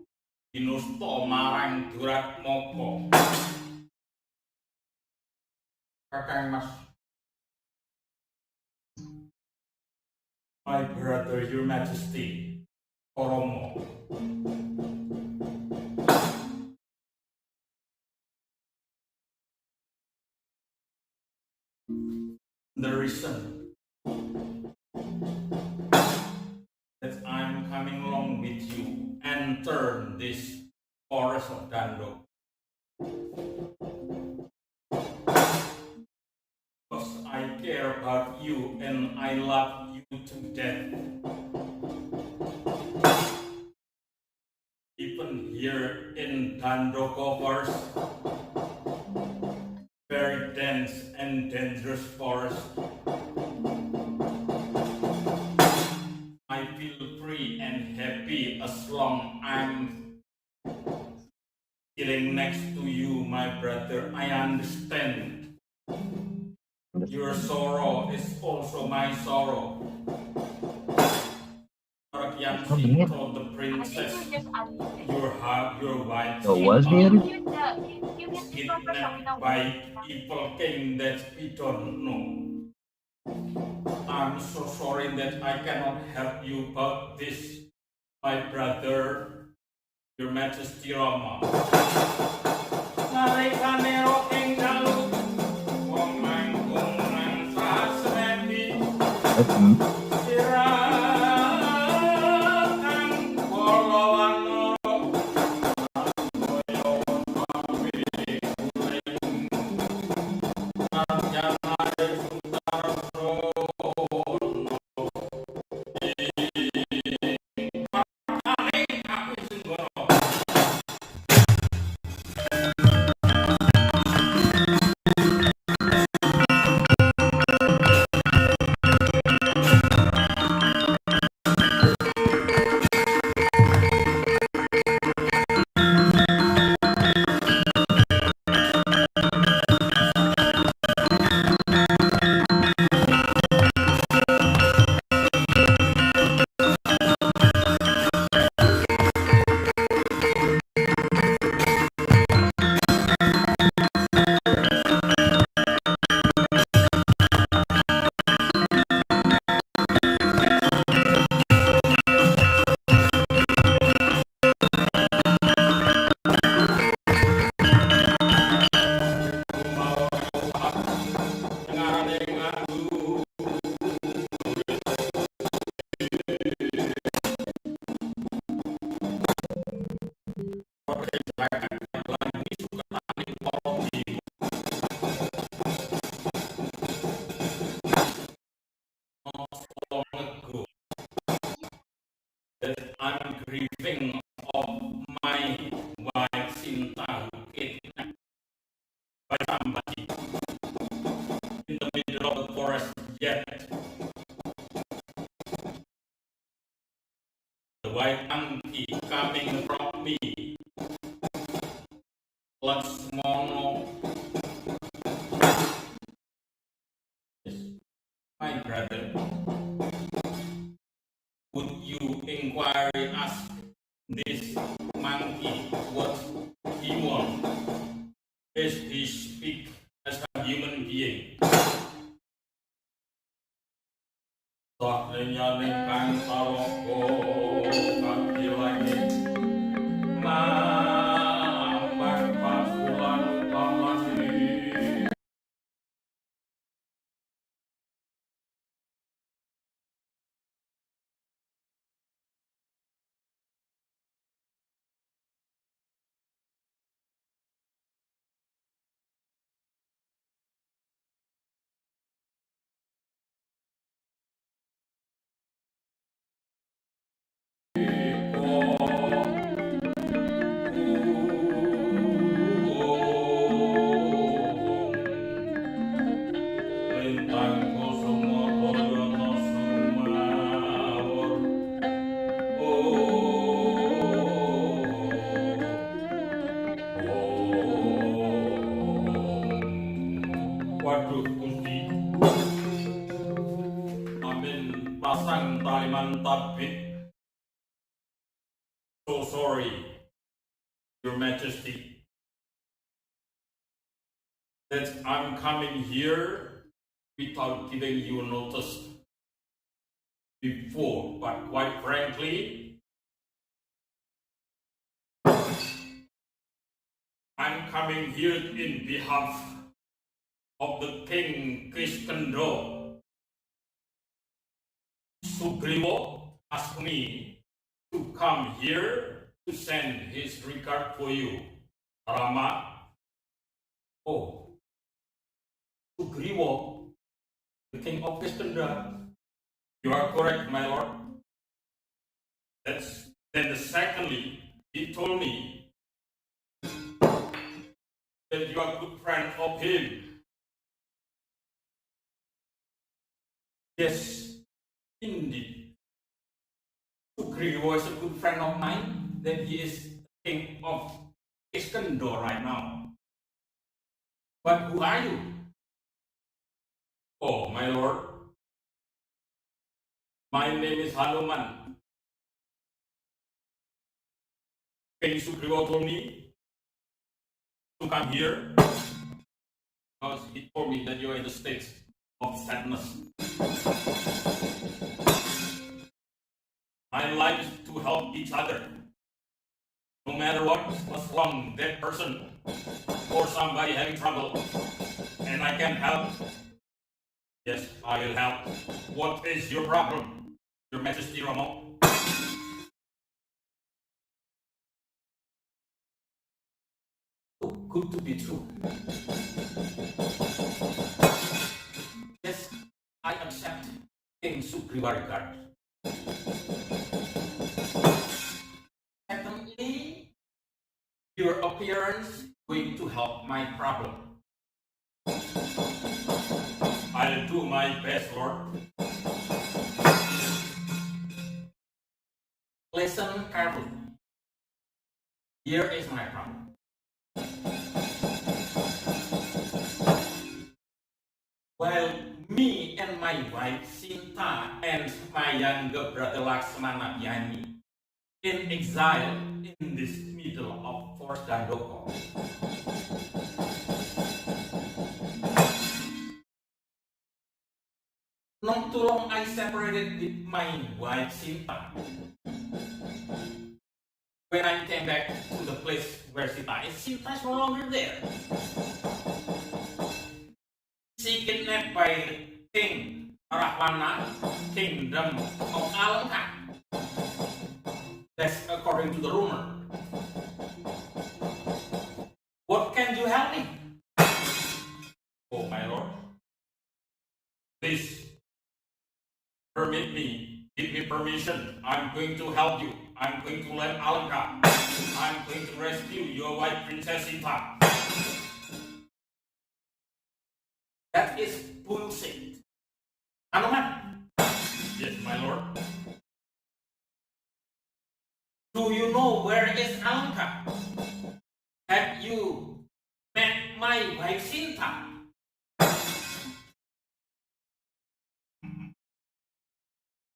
dinusta marang Duratmaka Kakang Mas My brother, Your Majesty Oromo the reason that I'm coming along with you and turn this forest of Dando because I care about you and I love you to death. Even here in Dandoko Forest, very dense and dangerous forest, I feel free and happy as long I'm sitting next to you, my brother. I understand. Your sorrow is also my sorrow. Rekyan Sinta, the princess, your wife, kidnapped by evil king that we don't know. I'm so sorry that I cannot help you about this, my brother, Your Majesty Rama. Nalikane roking dalu, wong manggung nang sasrepi. I'm grieving of my wife Sinta who kidnapped by somebody in the middle of the forest. Yet the white monkey coming from me, Laksmana, my brother. Would you inquire ask this monkey what he wants? Is he speak as a human being? Saknenya ningkang saloko kaki lagi. Rasang taliman tabit. So sorry, Your Majesty, that I'm coming here without giving you notice before, but quite frankly, I'm coming here in behalf of the King Kiskendo. Sugriwo asked me to come here to send his regard for you, Rama. Oh, Sugriwo, the King of Kiskenda. You are correct, my lord. Then secondly, he told me that you are a good friend of him. Yes, indeed. Sugriwo is a good friend of mine. Then he is king of Iskandar right now. But who are you? Oh, my lord. My name is Hanuman. King Sugriwo told me to come here because he told me that you are in the state of sadness. I like to help each other. No matter what's wrong with that person or somebody having trouble, and I can help. Yes, I will help. What is your problem, Your Majesty Ramo? Oh, good to be true. Yes, I accept King Sugriwarga. Secondly, your appearance going to help my problem. I'll do my best, Lord. Listen carefully. Here is my problem. While me and my wife Sinta and my younger brother Laksmana Yani in exile in this middle of Forest Dandoko, not too long I separated with my wife Sinta. When I came back to the place where Sinta is no longer there. She kidnapped by King Rahwana, Kingdom of Alanka. That's according to the rumor. What can you help me? Oh, my lord. Please permit me, give me permission. I'm going to help you. I'm going to let Alanka. I'm going to rescue your wife, Princess Sita. That is bullshit. Hanuman. Yes, my lord. Do you know where is Alanka? Have you met my wife Sinta?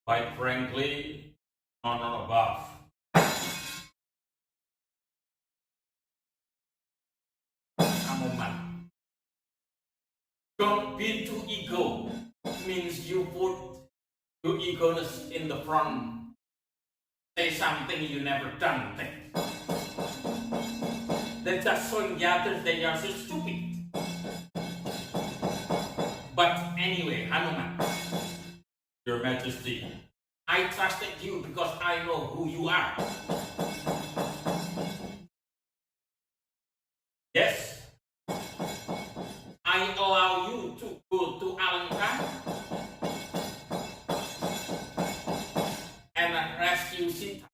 Quite frankly, none of above. Hanuman. Don't be too ego. Means you put your egoness in the front. Say something you never done. They're just showing the others they are so stupid. But anyway, Hanuman, Your Majesty, I trusted you because I know who you are. Yes, I allow you to go to Alanka and rescue Sita.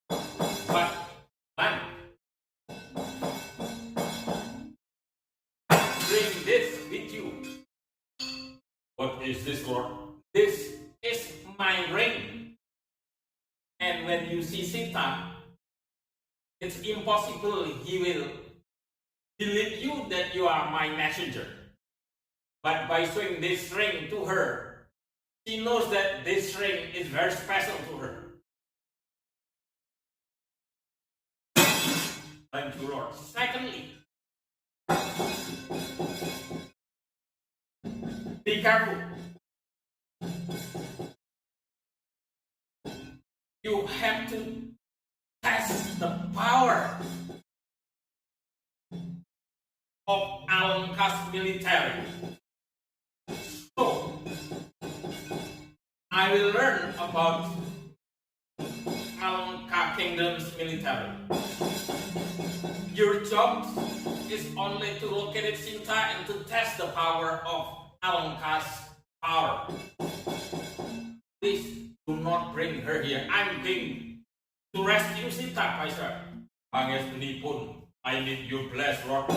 But man, bring this with you. What is this, Lord? This is my ring. And when you see Sita, it's impossible he will believe you that you are my messenger. But by showing this ring to her, She knows that this ring is very special to her. Thank you, Lord. Secondly, be careful. You have to test the power of Alonka's military. So, I will learn about Alonka Kingdom's military. Your job is only to locate Sinta and to test the power of Alonka's power. Please do not bring her here. I'm going to rescue Sinta, Kaiser. Pangespunipun, I need your bless, Lord.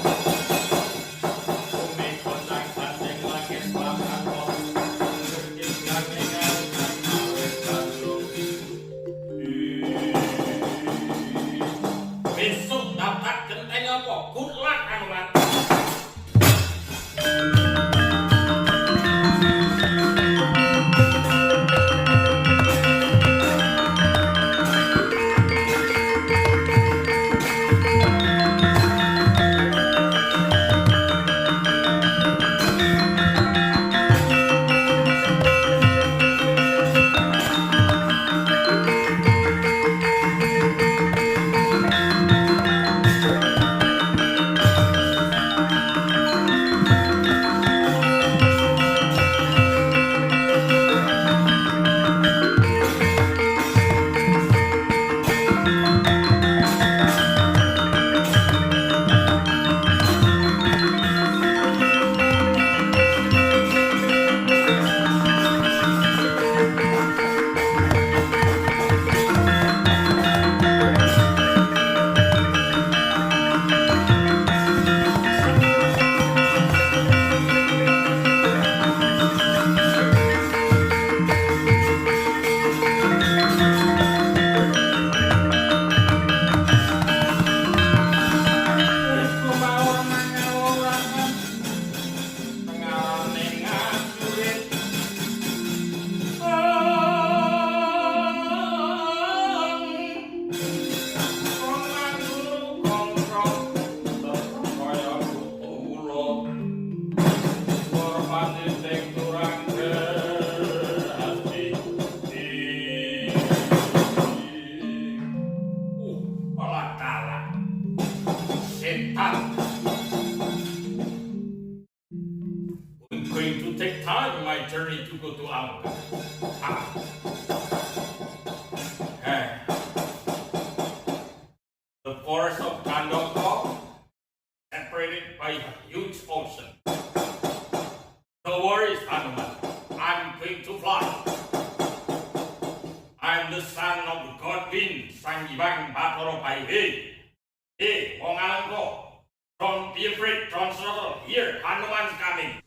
Besok dapat genteng apa? Good luck, Hanoman. It's going to take time in my journey to go to Alonka. The forest of Kandoko, separated by a huge ocean. No worries, Hanuman. I'm going to fly. I'm the son of the god wind, Sanggibang Batoro Paihe. Hey, Wong Alangko. Don't be afraid, Translator. Here, Hanuman's coming.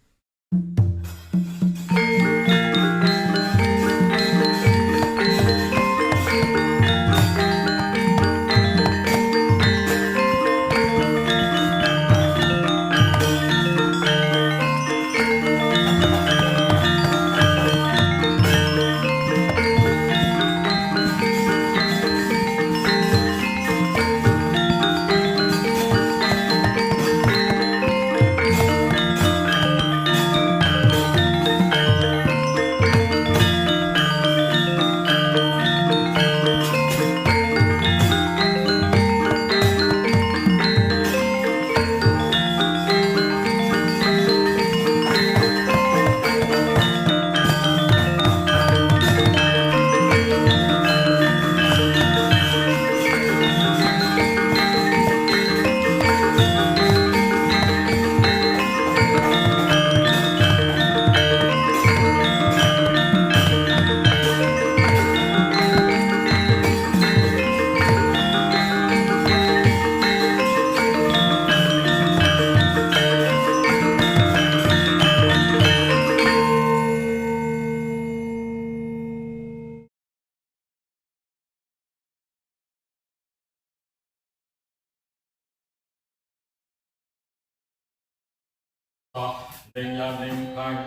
Dengan nengkai,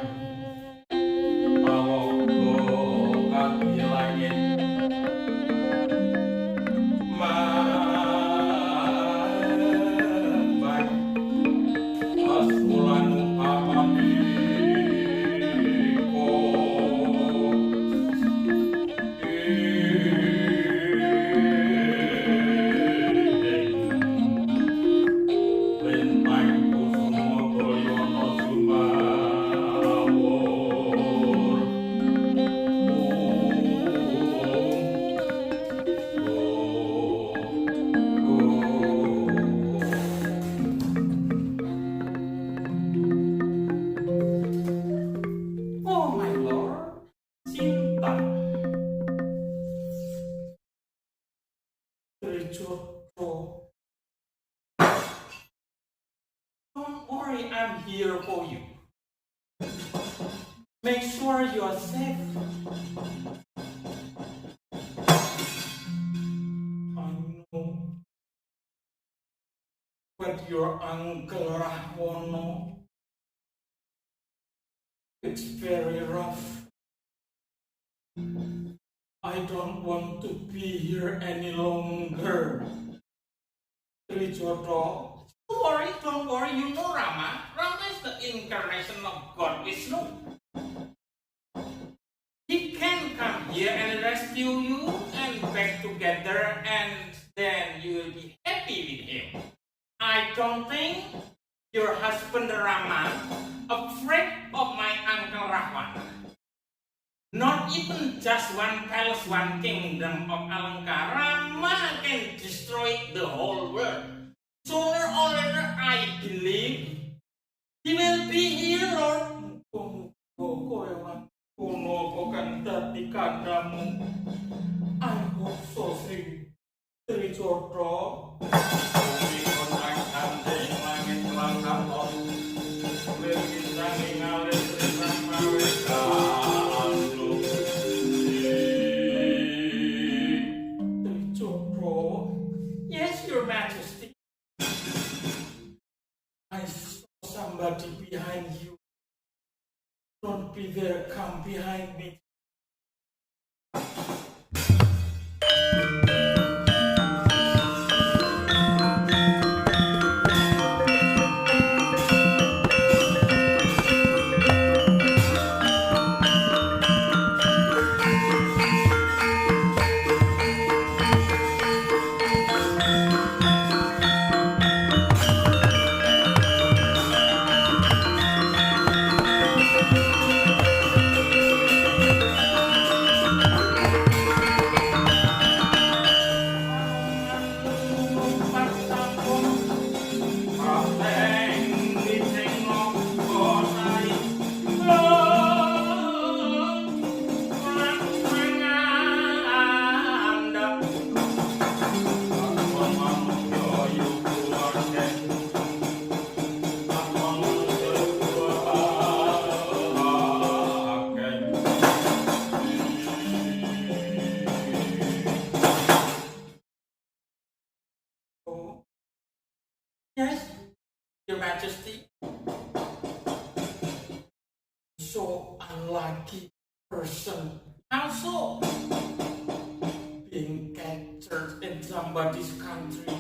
bawa Midiyanto. Don't worry, I'm here for you. Make sure you're safe. I know. But your Uncle Rahwono, it's very rough. I don't want to be here any longer. Trijodo. Don't worry, you know Rama. Rama is the incarnation of God Vishnu. He can come here and rescue you and back together, and then you will be happy with him. I don't think your husband Rama afraid of my Uncle Rahwan. Not even just one palace, one kingdom of Alanka. Rama can destroy the whole world. Sooner or later, I believe he will be here, Lord. I hope so, Sri Trijodo. Yes, Your Majesty. I saw somebody behind you. Don't be there, come behind me. Yes, Your Majesty. So unlucky person. How so? Being captured in somebody's country,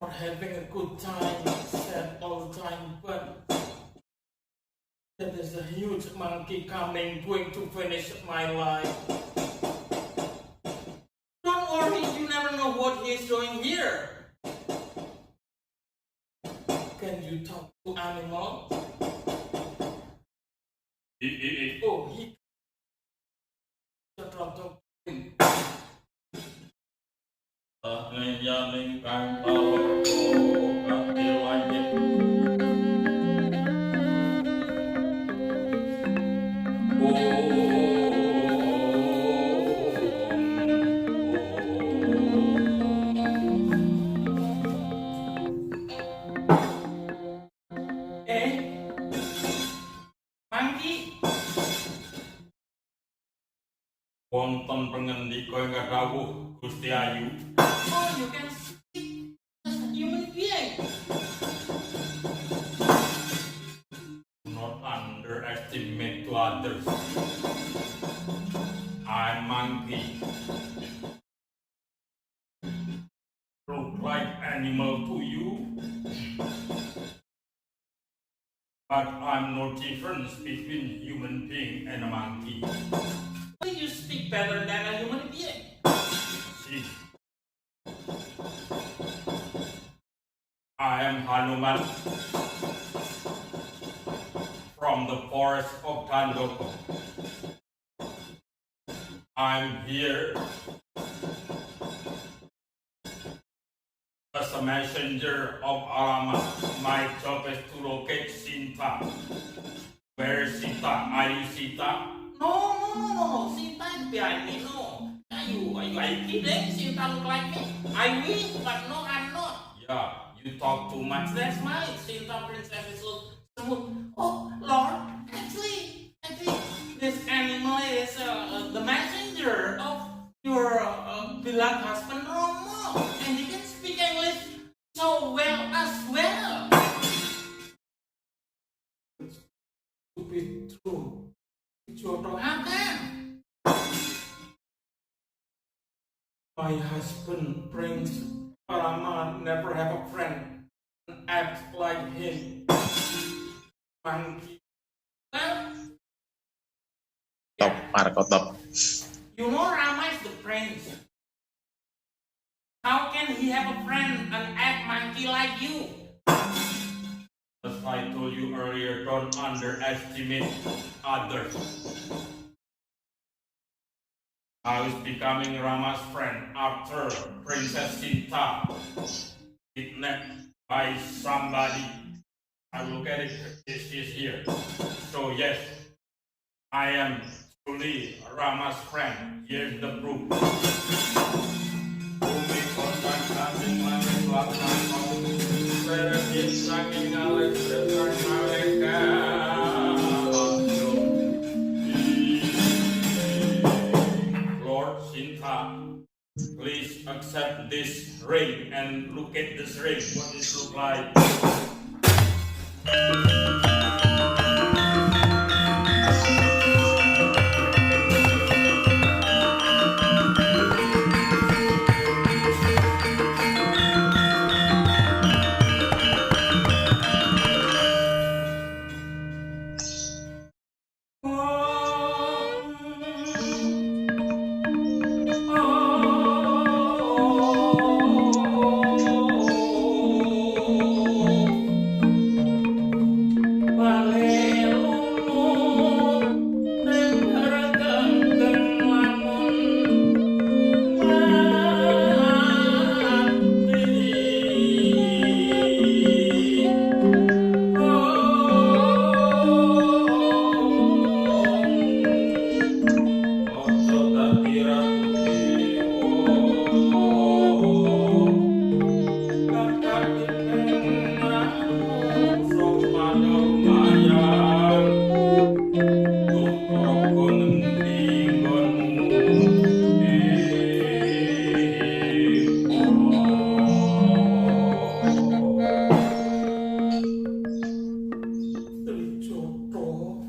not having a good time, sad all the time, but there is a huge monkey coming, going to finish my life. Don't worry, you never know what he is doing here. Can you talk to animal? Oh, he. Monkey. Wonten pengendika ingkang rawuh Gusti Ayu. Oh, you can speak as a human being. Not underestimate to others. I'm monkey. Look like animal to you. But I'm no difference between human being and a monkey. You speak better than a human being. See, I am Hanuman from the forest of Tandoko. I'm here as a messenger of Alama. My job is to locate Sinta. Where is Sita? Are you Sita? No. Sita is behind me. No. Are you kidding? Sinta look like me? I wish, but no, I'm not. Yeah, you talk too much. That's my Sinta princess is so smooth. Oh, Lord, actually, this animal is the messenger of your beloved husband Romo, and he can speak English so well as well. To be true, jodoh akan. My husband Prince Paraman never have a friend and act like him. Monkey. Well, Top, Marco top. you know Rama is the prince. How can he have a friend and act monkey like you? As I told you earlier, don't underestimate others. I was becoming Rama's friend after Princess Sinta kidnapped by somebody. I look at it, this is here. So yes, I am truly Rama's friend. Here's the proof. Lord Sinta, please accept this ring and look at this ring. What it look like?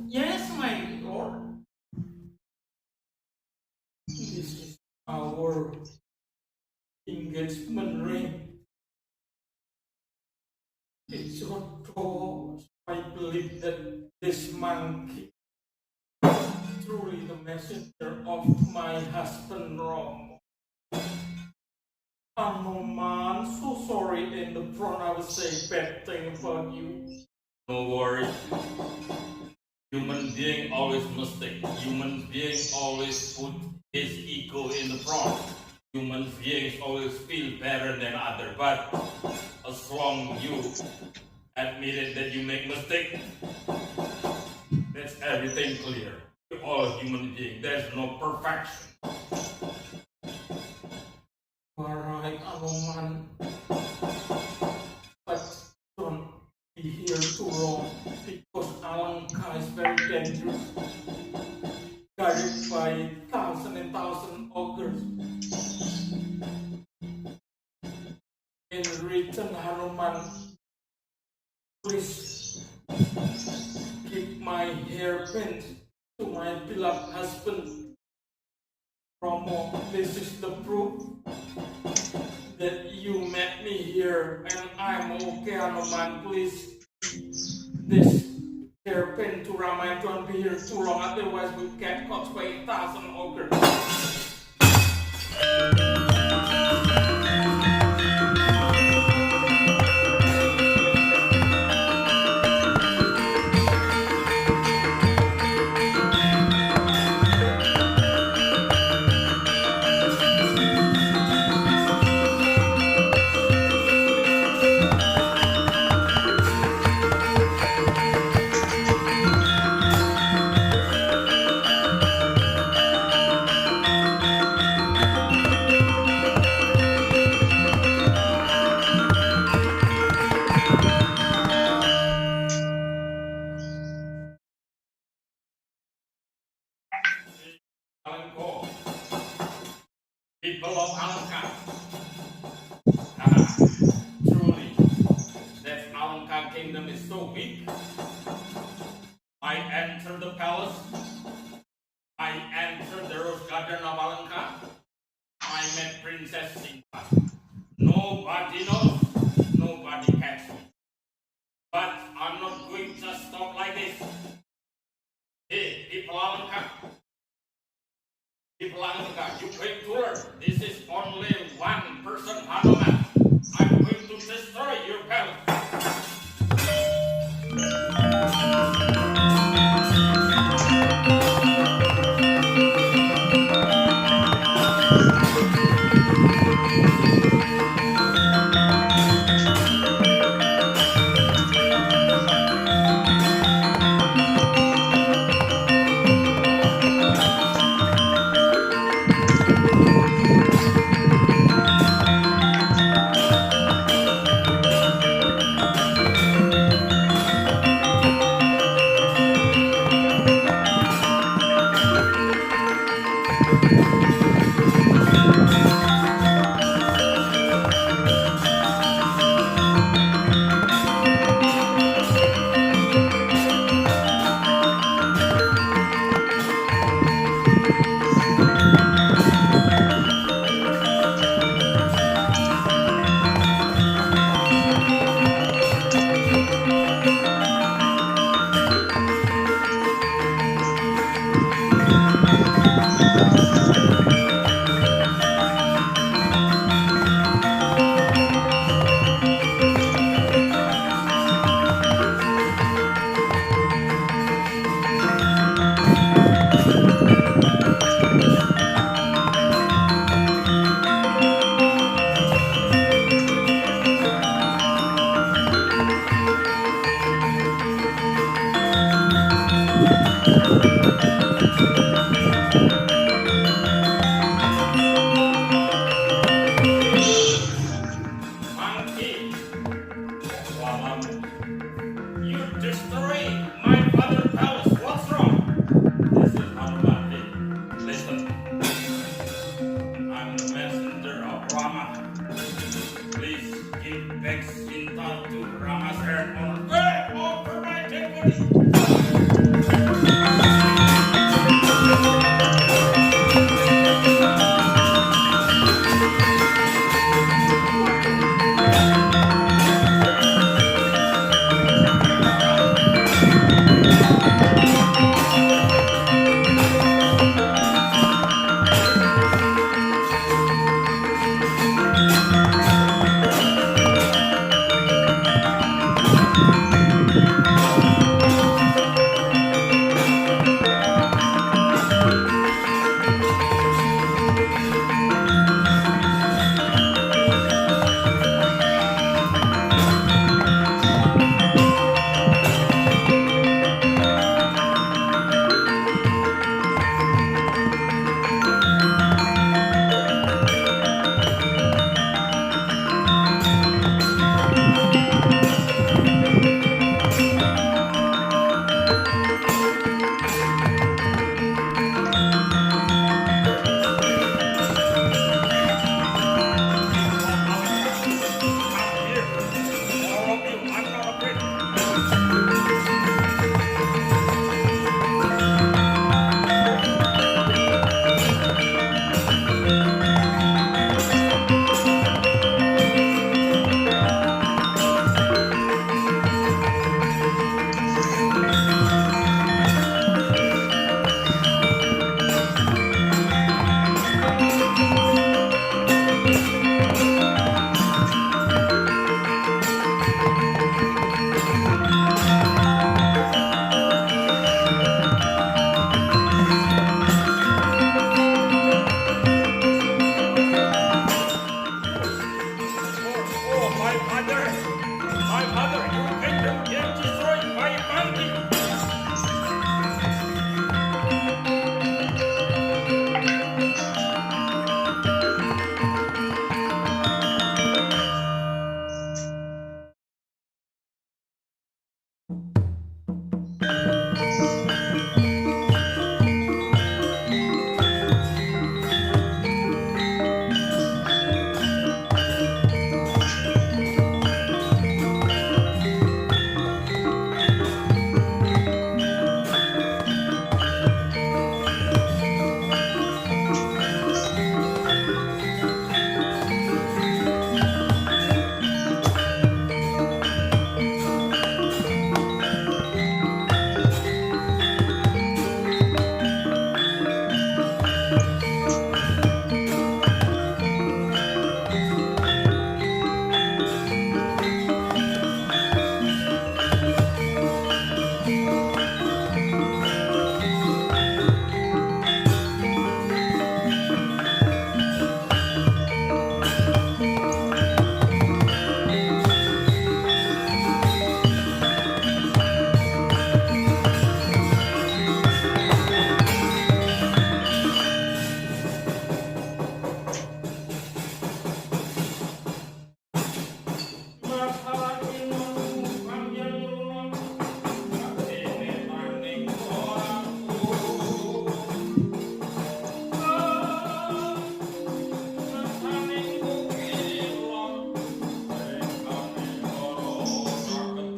Yes, my lord. This is our engagement ring. It's your door. I believe that this monkey is truly the messenger of my husband Rom. Hanoman, so sorry in the front I would say bad thing about you. No worries. Human being always mistake. Human being always put his ego in the front. Human beings always feel better than other. But as long you admitted that you make mistake, that's everything clear. We're all human beings. There's no perfection. Alright, Hanoman. But don't be here too long because Alangka is very dangerous. Guarded by thousands and thousands of ogres. In return, Hanuman, please keep my hairpin to my beloved husband. Romo, this is the proof that you met me here and I'm okay, Hanuman. Please, this hairpin to Rama, don't be here too long, otherwise we get caught by 1,000 ogres. People of Alangka. Truly, that Alangka kingdom is so weak. I enter the palace. I enter the rose garden of Alangka. I met Princess Sinta. Nobody knows. Nobody catch me. But I'm not going to stop like this. Hey, people Alangka. People Alangka, you wait to learn. This is only one person, Hanuman. I'm going to destroy your palace.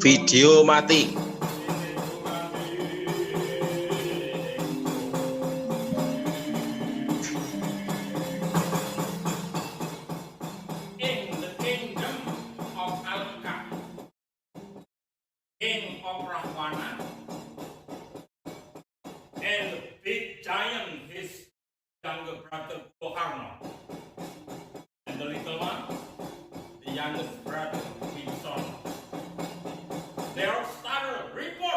Video mati. In the kingdom of Alka, king of Rahwana, and the big giant, his younger brother Goharno, and the little one, the youngest brother Wilson. They all started report.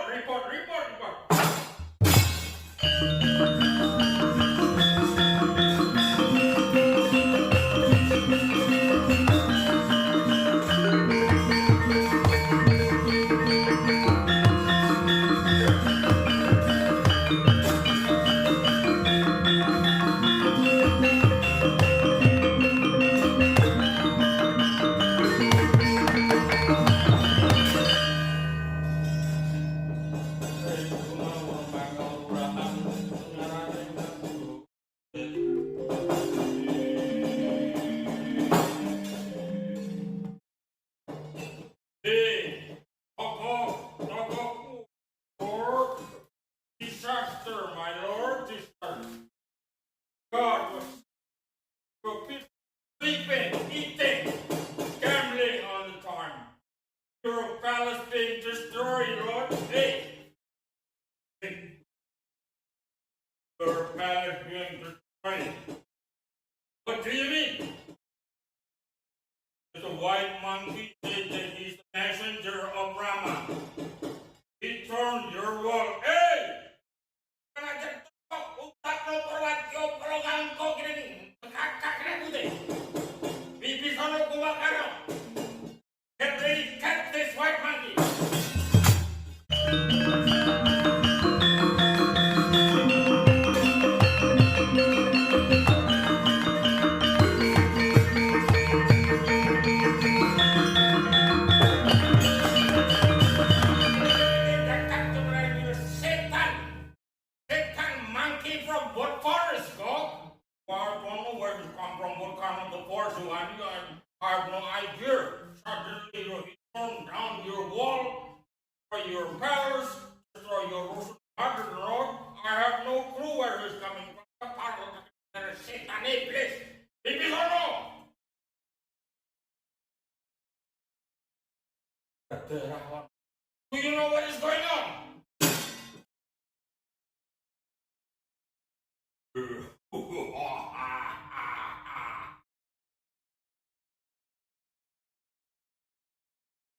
Hey, Lord, disaster, my lord, disaster. God was for people sleeping, eating, gambling all the time. Your palace being destroyed, Lord. Hey, your palace being destroyed. What do you mean? The white monkey said that he's the messenger of Rama. He turned your wall. Hey! Can I get utak no perwatyo pelogang ko gini kakak putih. Bibi sono kumakano. Get ready, catch this white monkey. Setan monkey from what forest, go? Well, I don't know where you come from, what kind of the forest you are. I have no idea. Suddenly he turned down your wall, or your palace, or your Russian road. I have no clue where he's coming from. Setan place. Bibi sono. Do you know what is going on?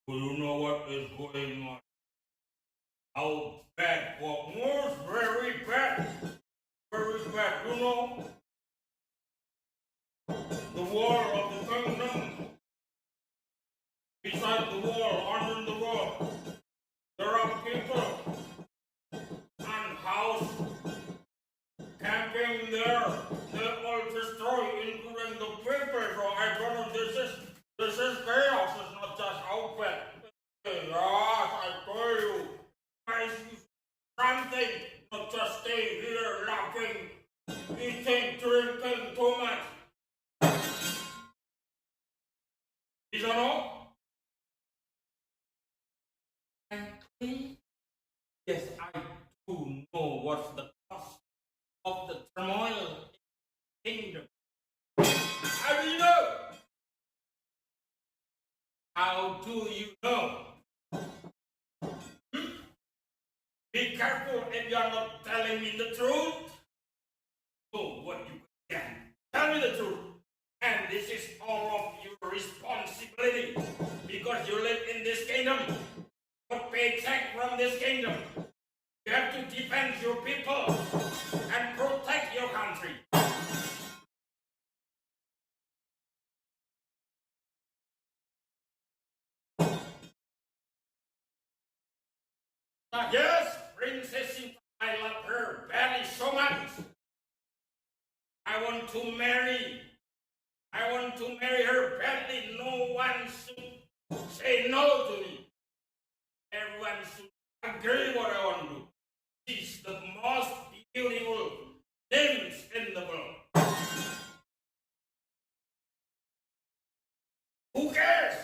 Do you know what is going on? How bad? What was very bad? Very bad. You know? The wall of the kingdom. Beside the wall, under the wall, there are people and house camping there. They all destroy, including the people. So I don't know. This is chaos. It's not just outfit. Yes, I told you. Guys, something. Not just stay here laughing, eating, drinking too much. Is that all? Yes, I do know what's the cost of the turmoil in the kingdom. How do you know? How do you know? Be careful if you are not telling me the truth. So what you can. Tell me the truth. And this is all of your responsibility because you live in this kingdom. Got paycheck from this kingdom. You have to defend your people and protect your country. Yes, Princess Sinta, I love her badly so much. I want to marry her badly. No one should say no to me. Everyone should agree what I want to do. She's the most beautiful names in the world. Who cares?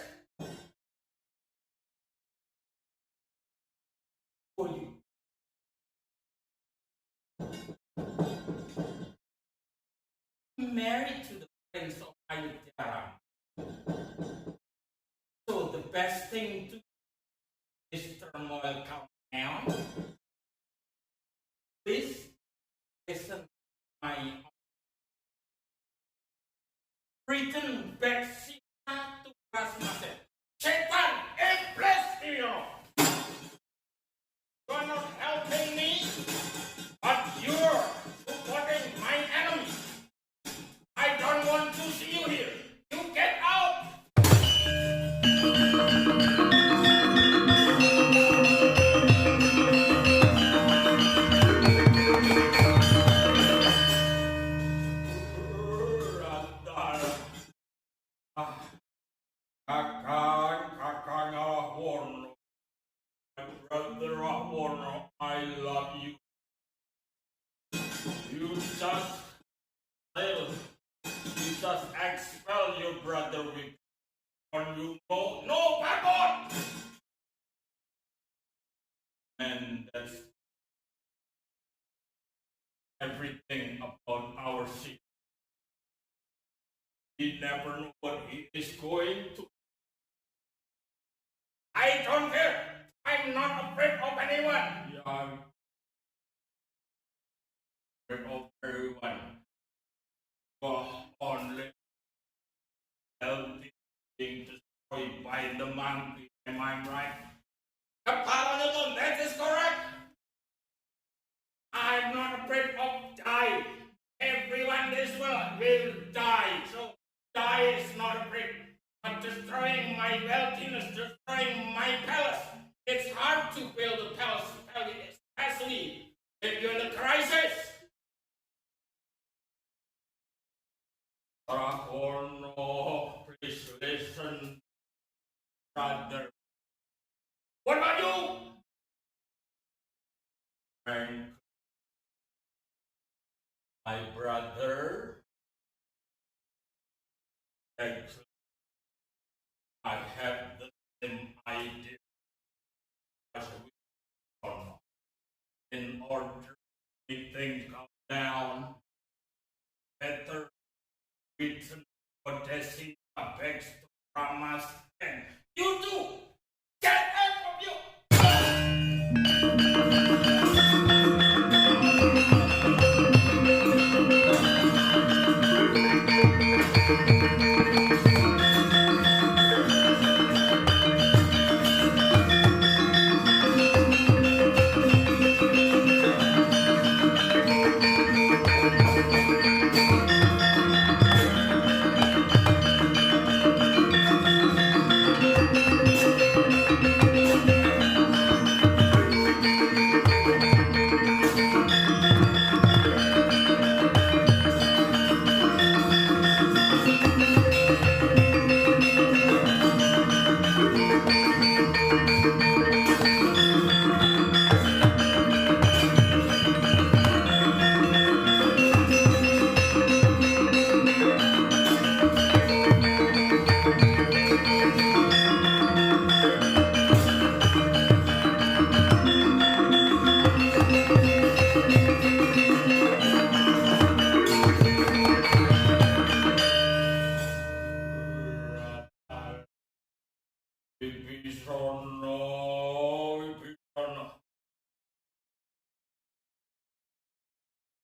married to the prince of Ayodhya. So the best thing to this turmoil calm down. Please listen to my written back to Rasmussen. Setan, bless you! You're not helping me, but you're supporting my enemy. I don't want to see you here. You get out! Brother Warner, I love you. You just expel your brother with on you no backbone. And that's everything about our city. He never know what he is going to. I don't care. I'm not afraid of anyone. Yeah, I'm afraid of everyone. But only healthy being destroyed by the monkey. Am I right? That is correct. I'm not afraid of dying. Everyone in this world will die. So die is not afraid. But destroying my wealthiness, destroying my palace. It's hard to build a palace, especially if you're in a crisis. Rakono, please listen, brother. What about you? Frank, my brother. Actually, I have the same idea as we are. In order to make things calm down, better written Odessi begs to promise and you do get out of you.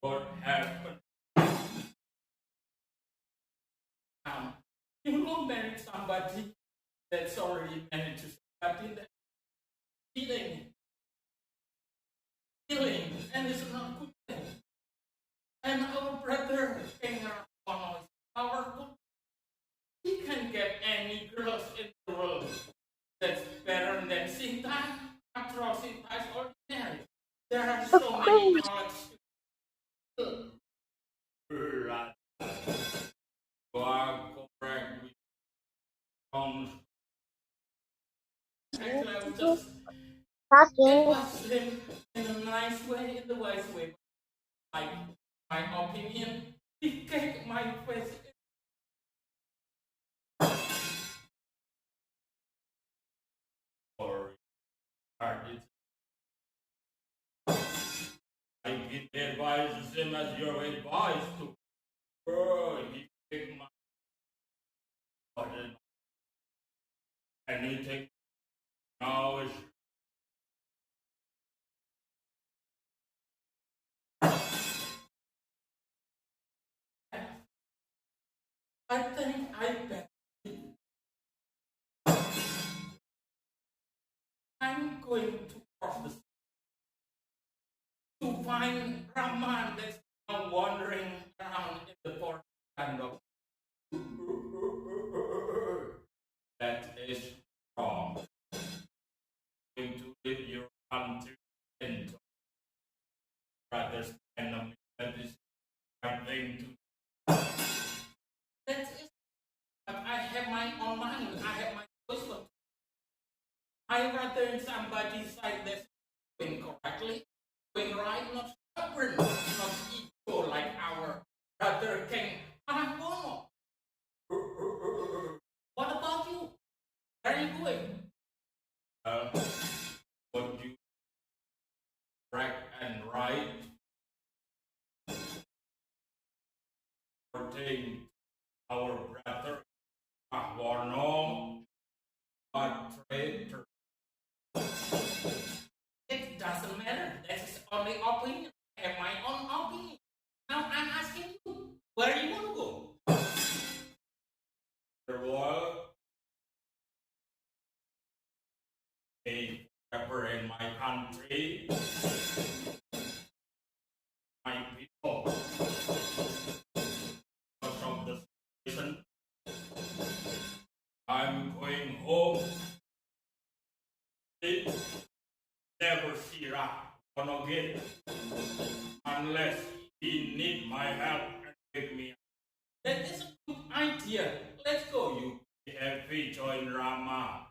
What happened? You will marry somebody that's already married to somebody that's healing, and it's not good thing. And our brother King Rakono is powerful. He can get any girls in the world that's better than Sinta. After all, Sinta is ordinary. There are so many college students. Correct. Actually, I was just advise him in a nice way, in the wise way. Like my opinion, he kicked my face. Or I give advice the same as your advice to. anything now is I think I bet I'm going to cross the sea to find Raman that's now wandering around in the forest kind of. That is wrong. Going to leave your country and rather enemy. That is right thing to. That is. But I have my own mind. I have my choice. I rather somebody side that's doing correctly, doing right, not stubborn, not ego like our brother King Hanahono. What about you? Where are you going? What you correct and right pertain our brother Ahwarno, a traitor. It doesn't matter. That is only opinion. I have my own opinion. Now I'm asking you, where you want to go? Royal, a pepper in my country, my people, because of the situation, I'm going home. Never see Rahman again unless he need my help and pick me up. That is a good idea. Let's go, you happy join Rama.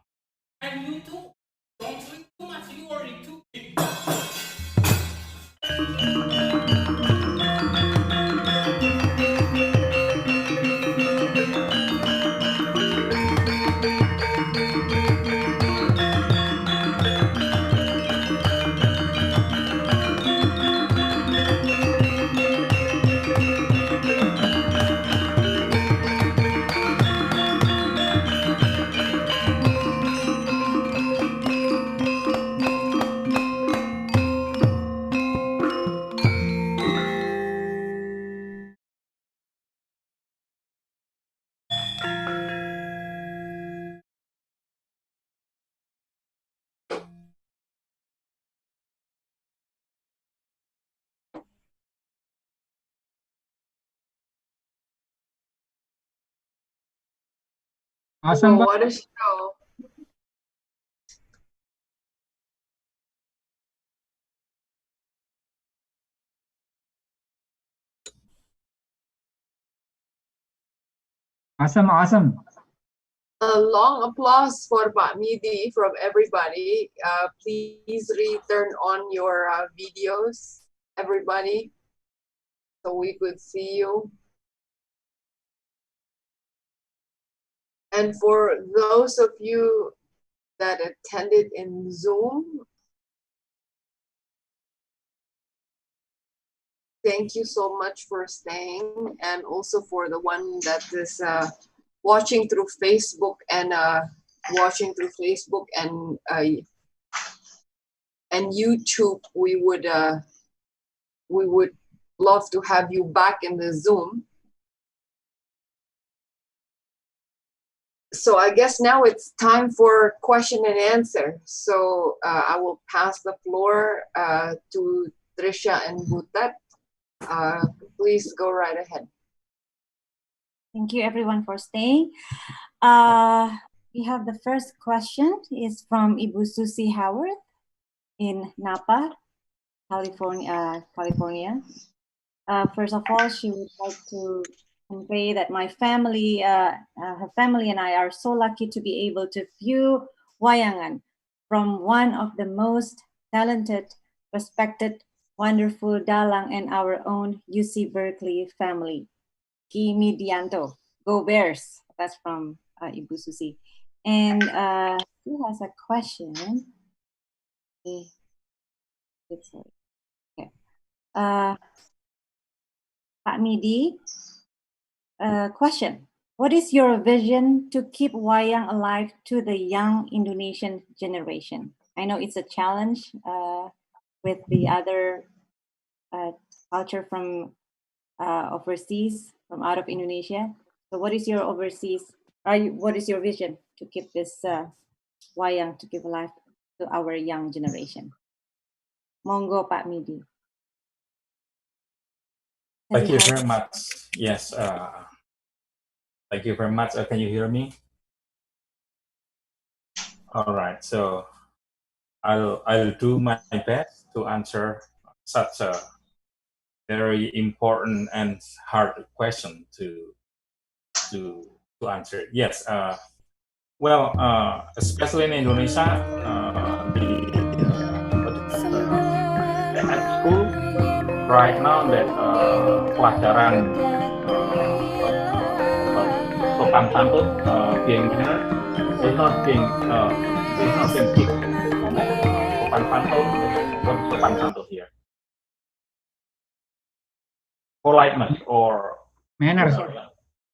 And you too. Don't sleep too much, you already too big. Awesome. Oh, what a show. Awesome. A long applause for Pak Midi from everybody. Please return on your videos, everybody, so we could see you. And for those of you that attended in Zoom, thank you so much for staying, and also for the one that is watching through Facebook and YouTube. We would love to have you back in the Zoom. So I guess now it's time for question and answer. So I will pass the floor to Trisha and Butet. Please go right ahead. Thank you everyone for staying. We have the first question is from Ibu Susi Howard in Napa, California. First of all, she would like to convey that my family, her family and I are so lucky to be able to view Wayangan from one of the most talented, respected, wonderful Dalang and our own UC Berkeley family. Ki Midiyanto, go Bears. That's from Ibu Susi. And who has a question? Okay. Pak Midi, question. What is your vision to keep wayang alive to the young Indonesian generation? I know it's a challenge with the other culture from overseas, from out of Indonesia. So what is your what is your vision to keep this wayang to keep alive to our young generation? Monggo Pak Midi. Thank you very much. Yes. Thank you very much. Can you hear me? All right. So I'll do my best to answer such a very important and hard question to answer. Yes. Well, especially in Indonesia, at school right now that pelajaran sopan santun being manner is not being teach. Sopan santun, what is sopan santun here? Politeness or Manners.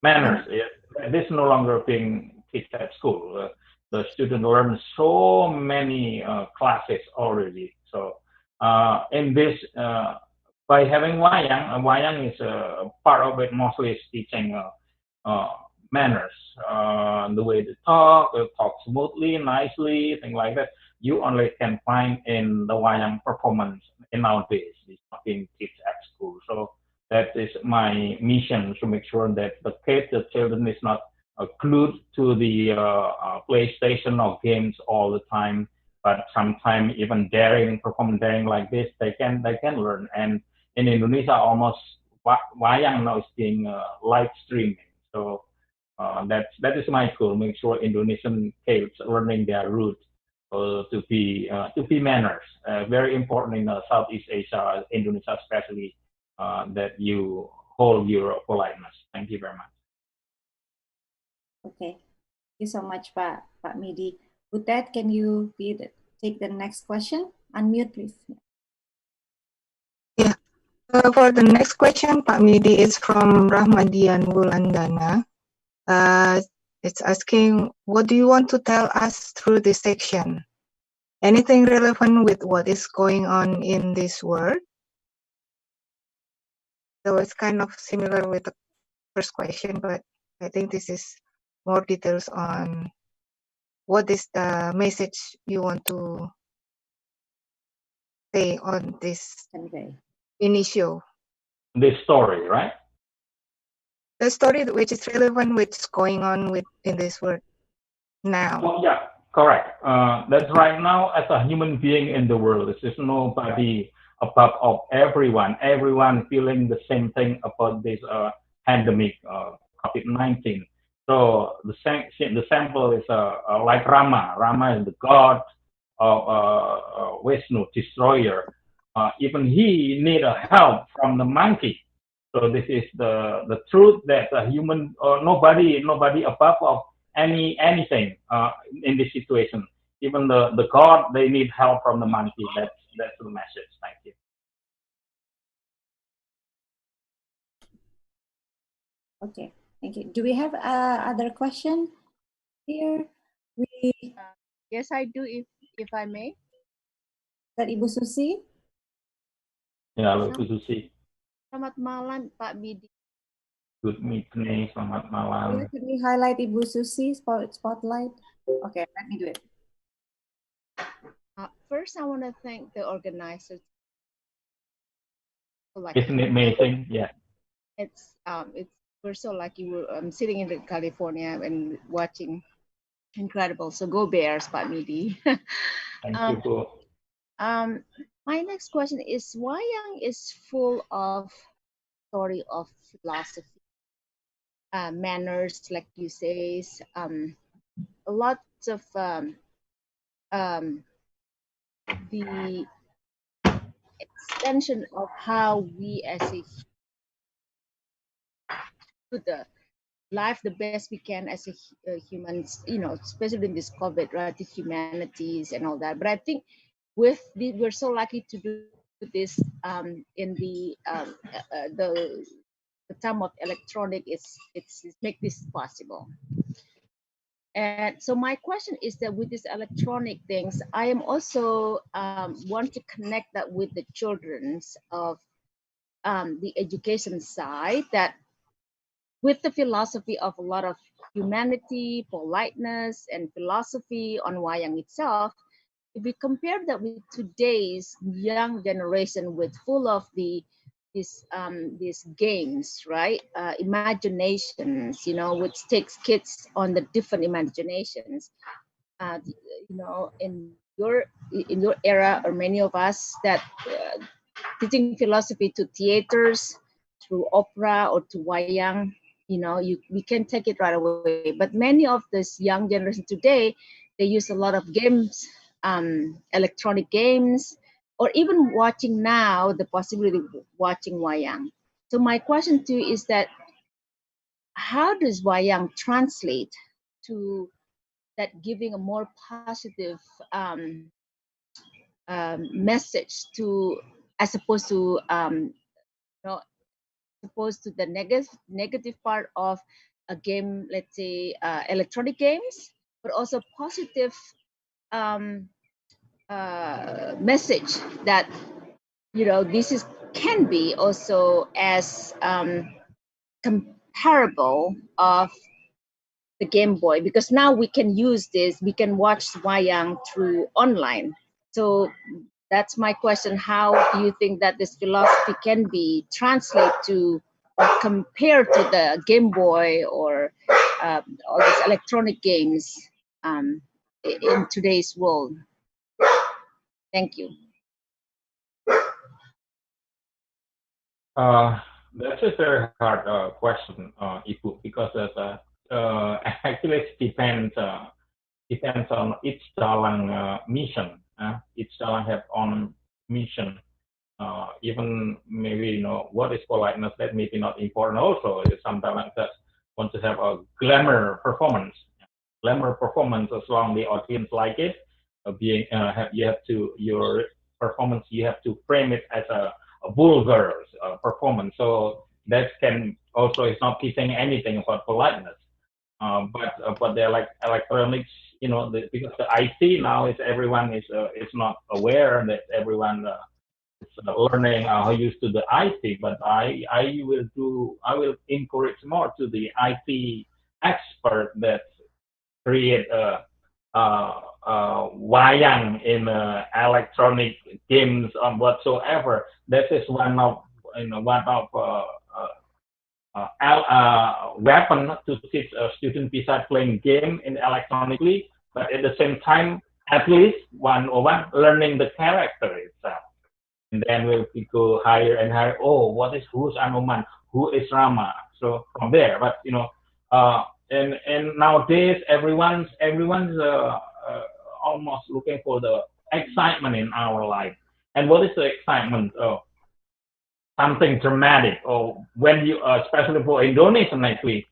Manners. Yeah. This is no longer being taught at school. The student learn so many classes already. So in this, by having wayang is part of it. Mostly is teaching manners, the way to talk smoothly, nicely, things like that. You only can find in the wayang performance in nowadays. It's not being taught at school. So that is my mission, to make sure that the children is not glued to the PlayStation or games all the time, but sometimes even perform daring like this, they can learn. And in Indonesia, almost wayang now is being live streaming. So that is my goal. Make sure Indonesian kids learning their roots to be manners. Very important in Southeast Asia, Indonesia especially. That you hold your politeness. Thank you very much. Okay, thank you so much, Pak Midi. With that, can you take the next question? Unmute, please. Yeah. For the next question, Pak Midi is from Rahmadian Wulandana. It's asking, what do you want to tell us through this section? Anything relevant with what is going on in this world? So it's kind of similar with the first question, but I think this is more details on what is the message you want to say on this initial. This story, right? The story which is relevant with what's going on in this world now. Oh, yeah, correct. That's right now, as a human being in the world, there's nobody above of everyone. Everyone feeling the same thing about this pandemic, COVID-19. So the sample is like Rama. Rama is the god of Vishnu, destroyer. Even he need a help from the monkey. So this is the truth that a human or nobody above of anything in this situation. Even the god, they need help from the monkey. That's the message. Thank you. Okay, thank you. Do we have other question here? Yes, I do, if I may. That Ibu Susi? Ya, Ibu Susi. Selamat malam, Pak Midi. Good evening, selamat malam. Could we highlight Ibu Susi spotlight? Okay, let me do it. First, I want to thank the organizers. Isn't it amazing? Yeah. It's we're so lucky. I'm sitting in California and watching. Incredible. So go Bears, Pak Midi. Thank you, Bu. My next question is, wayang is full of story of philosophy, manners, like you say, lots of the extension of how we as the life the best we can as humans, especially in this COVID, right? The humanities and all that. But I think we're so lucky to do this in the the time of electronic it's make this possible. And so my question is that with these electronic things, I am also want to connect that with the children's of the education side, that with the philosophy of a lot of humanity, politeness, and philosophy on wayang itself, if we compare that with today's young generation with full of these games, right? Imaginations, which takes kids on the different imaginations. You know, in your era, or many of us that teaching philosophy to theaters, through opera or to wayang, we can take it right away. But many of this young generation today, they use a lot of games, electronic games, or even watching now the possibility of watching wayang. So my question to you is that how does wayang translate to that giving a more positive message to, as opposed to the negative part of a game, let's say electronic games, but also positive message that this is can be also as comparable of the Game Boy, because now we can use this, we can watch wayang through online. So that's my question. How do you think that this philosophy can be translated to or compared to the Game Boy or all these electronic games in today's world? Thank you. That's a very hard question, Ibu, because actually it depends on each dalang mission. Each dalang have on mission. Even maybe what is politeness, that may be not important. Also, some dalang that want to have a glamour performance. Glamour performance, as long as the audience like it, you have to your performance. You have to frame it as a vulgar performance. So that can also is not teaching anything about politeness. But they're like electronics, because the IT now is everyone is not aware that everyone is learning how to use to the IT. But I will encourage more to the IT expert that create wayang in electronic games or whatsoever. That is one of weapon to teach a student besides playing game in electronically, but at the same time, at least one learning the character itself. And then we'll go higher and higher. Oh, who's Hanoman? Who is Rama? So from there, but and nowadays everyone's almost looking for the excitement in our life. And what is the excitement? Something dramatic, or when you, especially for Indonesian actually,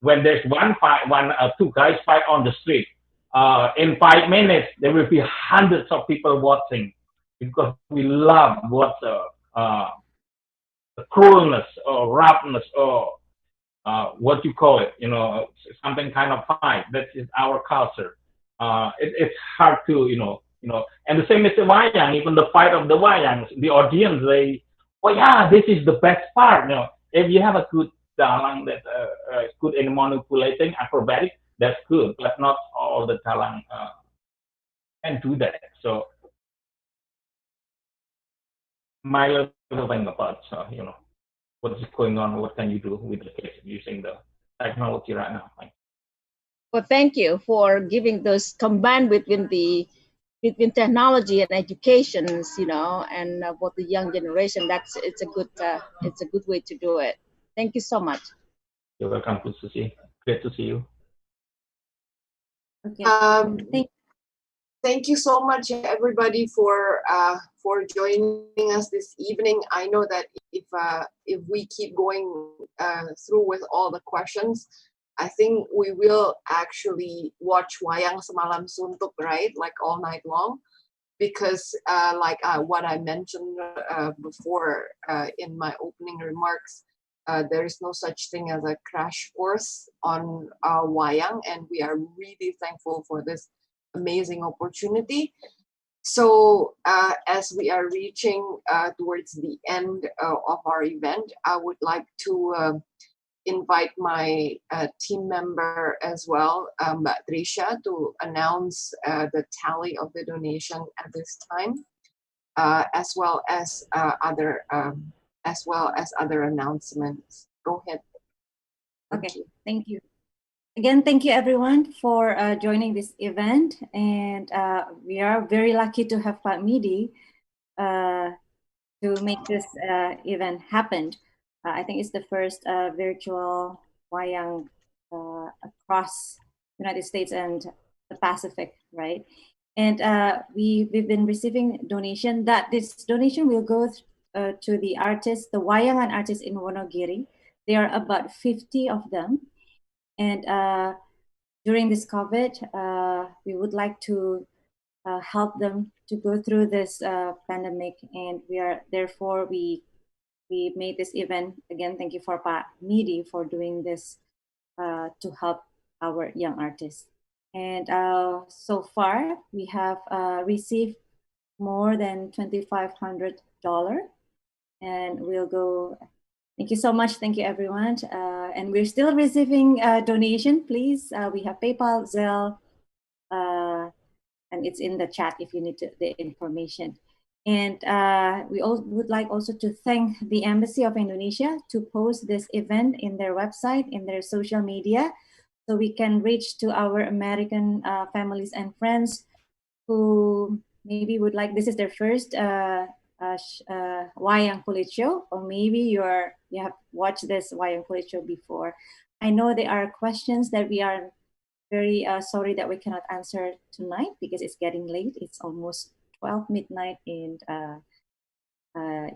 when there's two guys fight on the street, in 5 minutes there will be hundreds of people watching, because we love what the cruelness or roughness or what you call it, something kind of fight. That is our culture. It's hard to, and the same as the wayang, even the fight of the wayang, the audience, oh yeah, this is the best part. If you have a good dalang that is good in manipulating, acrobatic, that's good, but not all the dalang can do that. So my little thing about, what is going on, what can you do with the kids using the technology right now? Well, thank you for giving those combined between technology and educations, and for the young generation. It's a good way to do it. Thank you so much. You're welcome, Susie. Great to see you. Okay. Thank you so much, everybody, for joining us this evening. I know that if we keep going through with all the questions, I think we will actually watch wayang semalam suntuk, right? Like all night long, because like what I mentioned before in my opening remarks, there is no such thing as a crash course on wayang, and we are really thankful for this amazing opportunity. So as we are reaching towards the end of our event, I would like to invite my team member as well, Mbak Trisha, to announce the tally of the donation at this time, as well as other announcements. Go ahead. Okay, thank you. Again, thank you everyone for joining this event, and we are very lucky to have Pak Midi to make this event happen. I think it's the first virtual wayang across United States and the Pacific, right? And we've been receiving donation. That this donation will go to the artists, the wayangan artists in Wonogiri. There are about 50 of them. And during this COVID, we would like to help them to go through this pandemic, and we made this event. Again, thank you for Pak Midi for doing this to help our young artists. And so far, we have received more than $2,500, and we'll go. Thank you so much. Thank you, everyone. And we're still receiving donation. Please, we have PayPal, Zelle, and it's in the chat if you need the information. And we all would like also to thank the Embassy of Indonesia to post this event in their website, in their social media, so we can reach to our American families and friends who maybe would like, this is their first wayang kulit show, or maybe you have watched this wayang kulit show before. I know there are questions that we are very sorry that we cannot answer tonight because it's getting late. It's almost 12 midnight in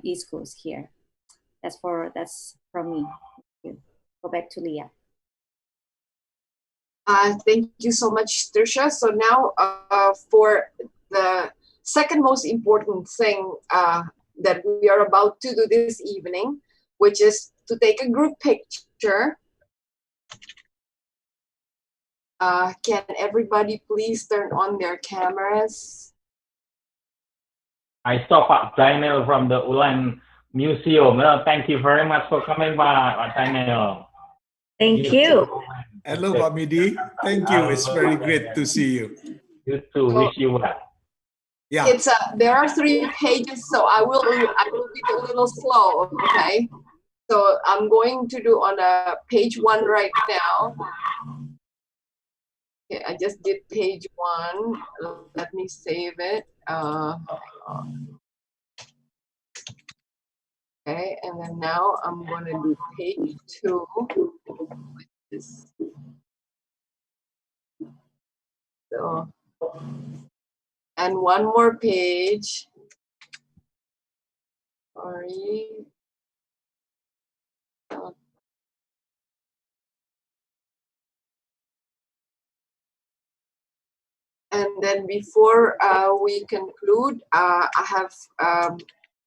East Coast here. That's from me. Thank you. Go back to Leah. Thank you so much, Trisha. So now for the second most important thing that we are about to do this evening, which is to take a group picture. Can everybody please turn on their cameras? I saw Pak Zainal from the Ulan Museum. Thank you very much for coming, Pak Zainal. Thank you. Hello, Pak Midi. Thank you. It's very great to see you. You too. Wish you well. Yeah. It's there are 3 pages, so I will be a little slow. Okay. So I'm going to do on page 1 right now. Okay, I just did page 1. Let me save it. Okay, and then now I'm going to do page 2. So, and one more page. Sorry. And then before we conclude, I have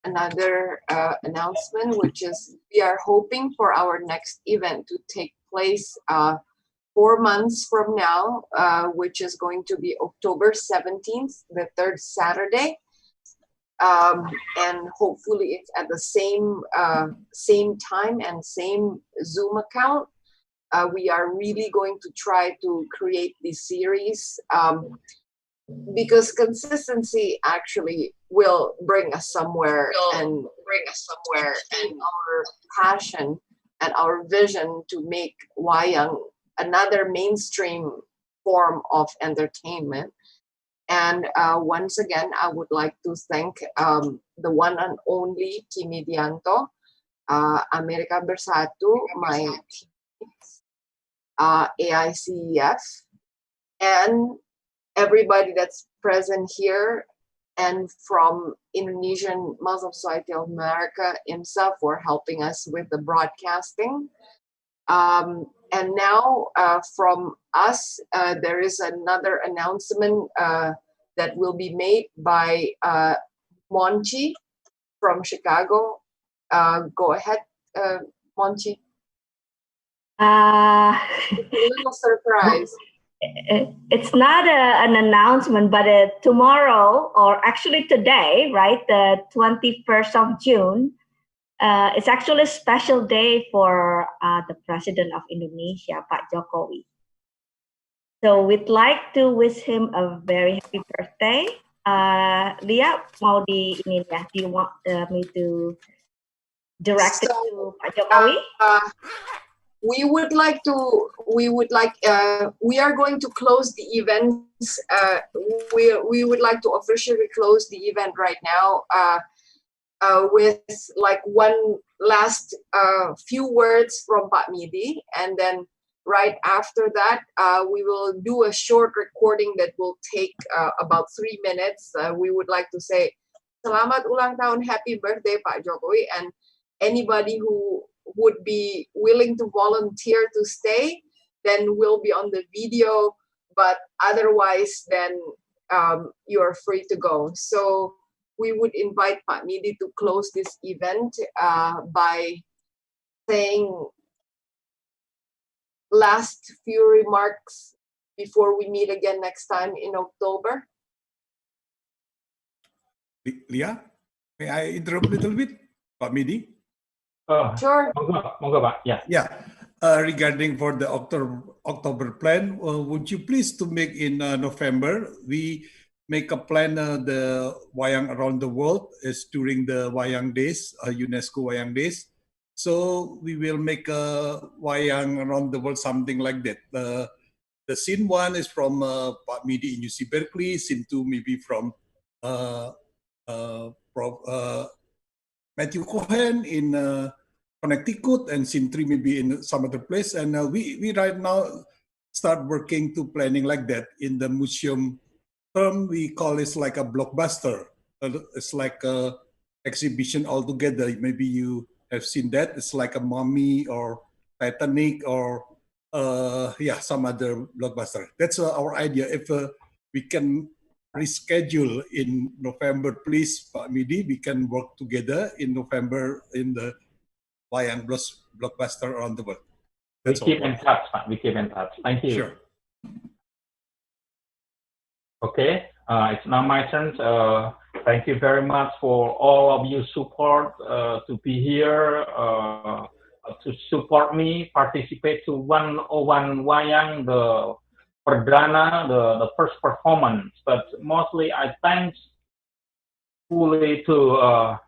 another announcement, which is we are hoping for our next event to take place 4 months from now, which is going to be October 17th, the 3rd Saturday. And hopefully it's at the same time and same Zoom account. We are really going to try to create this series because consistency actually will bring us somewhere, and our passion and our vision to make wayang another mainstream form of entertainment. And once again, I would like to thank the one and only Midiyanto, Amerika Bersatu, my teammates, AICEF, and everybody that's present here, and from Indonesian Muslim Society of America himself for helping us with the broadcasting. And now from us, there is another announcement that will be made by Monchi from Chicago. Go ahead, Monchi? Uh, It's a little surprise. it's not an announcement, but tomorrow, or actually today, right, the 21st of June, it's actually a special day for the President of Indonesia, Pak Jokowi. So we'd like to wish him a very happy birthday. Lia, mau di ini ya? Do you want me to direct it to Pak Jokowi? We are going to close the events. We would like to officially close the event right now with like one last few words from Pak Midi, and then right after that we will do a short recording that will take about 3 minutes. We would like to say Selamat ulang tahun, happy birthday Pak Jokowi, and anybody who would be willing to volunteer to stay then will be on the video, but otherwise then you're free to go. So we would invite Pak Midi to close this event by saying last few remarks before we meet again next time in October. Lia, may I interrupt a little bit, Pak Midi? Sure. Monggo, Pak. Yeah. Yeah. Regarding for the October plan, would you please to make in November, we make a plan the Wayang around the world is during the Wayang Days, UNESCO Wayang Days. So we will make a Wayang around the world, something like that. The scene 1 is from Pak Midi in UC Berkeley, scene 2 maybe from Matthew Cohen in Connecticut, and scene 3 maybe in some other place. And we right now start working to planning like that. In the museum term, we call it like a blockbuster. It's like a exhibition altogether. Maybe you have seen that. It's like a Mummy or Titanic or yeah, some other blockbuster. That's our idea. If we can reschedule in November, please, Pak Midi, we can work together in November in the Wayang blockbuster around the world. We keep in touch, Pak. We keep in touch. Thank you. Sure. Okay, it's now my turn. Thank you very much for all of your support to be here, to support me, participate to 101 Wayang, the Perdana, the first performance. But mostly I thanks fully to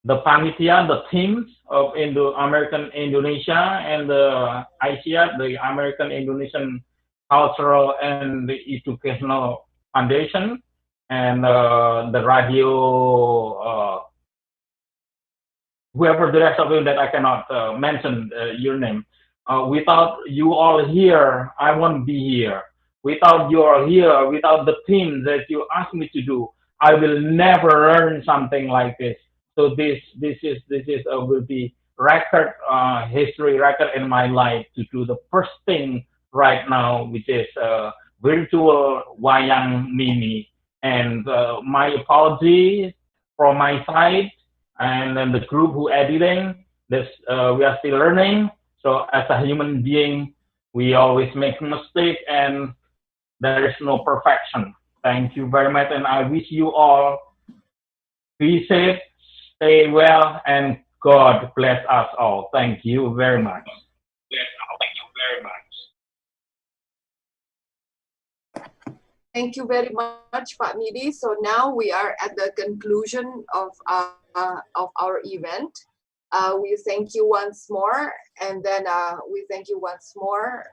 the panitia, the teams of American Indonesia and the ICIAD, the American Indonesian Cultural and Educational Foundation, and the radio, whoever the rest of you that I cannot mention your name. Without you all here, I won't be here. Without you all here, without the team that you asked me to do, I will never learn something like this. So this will be record history record in my life to do the first thing right now, which is virtual Wayang Mini. And my apologies from my side, and then the group who editing this. We are still learning. So as a human being, we always make mistakes, and there is no perfection. Thank you very much, and I wish you all be safe, stay well, and God bless us all. Thank you very much. Thank you very much. Thank you very much, Pak Midi. So now we are at the conclusion of our event. We thank you once more, and then we thank you once more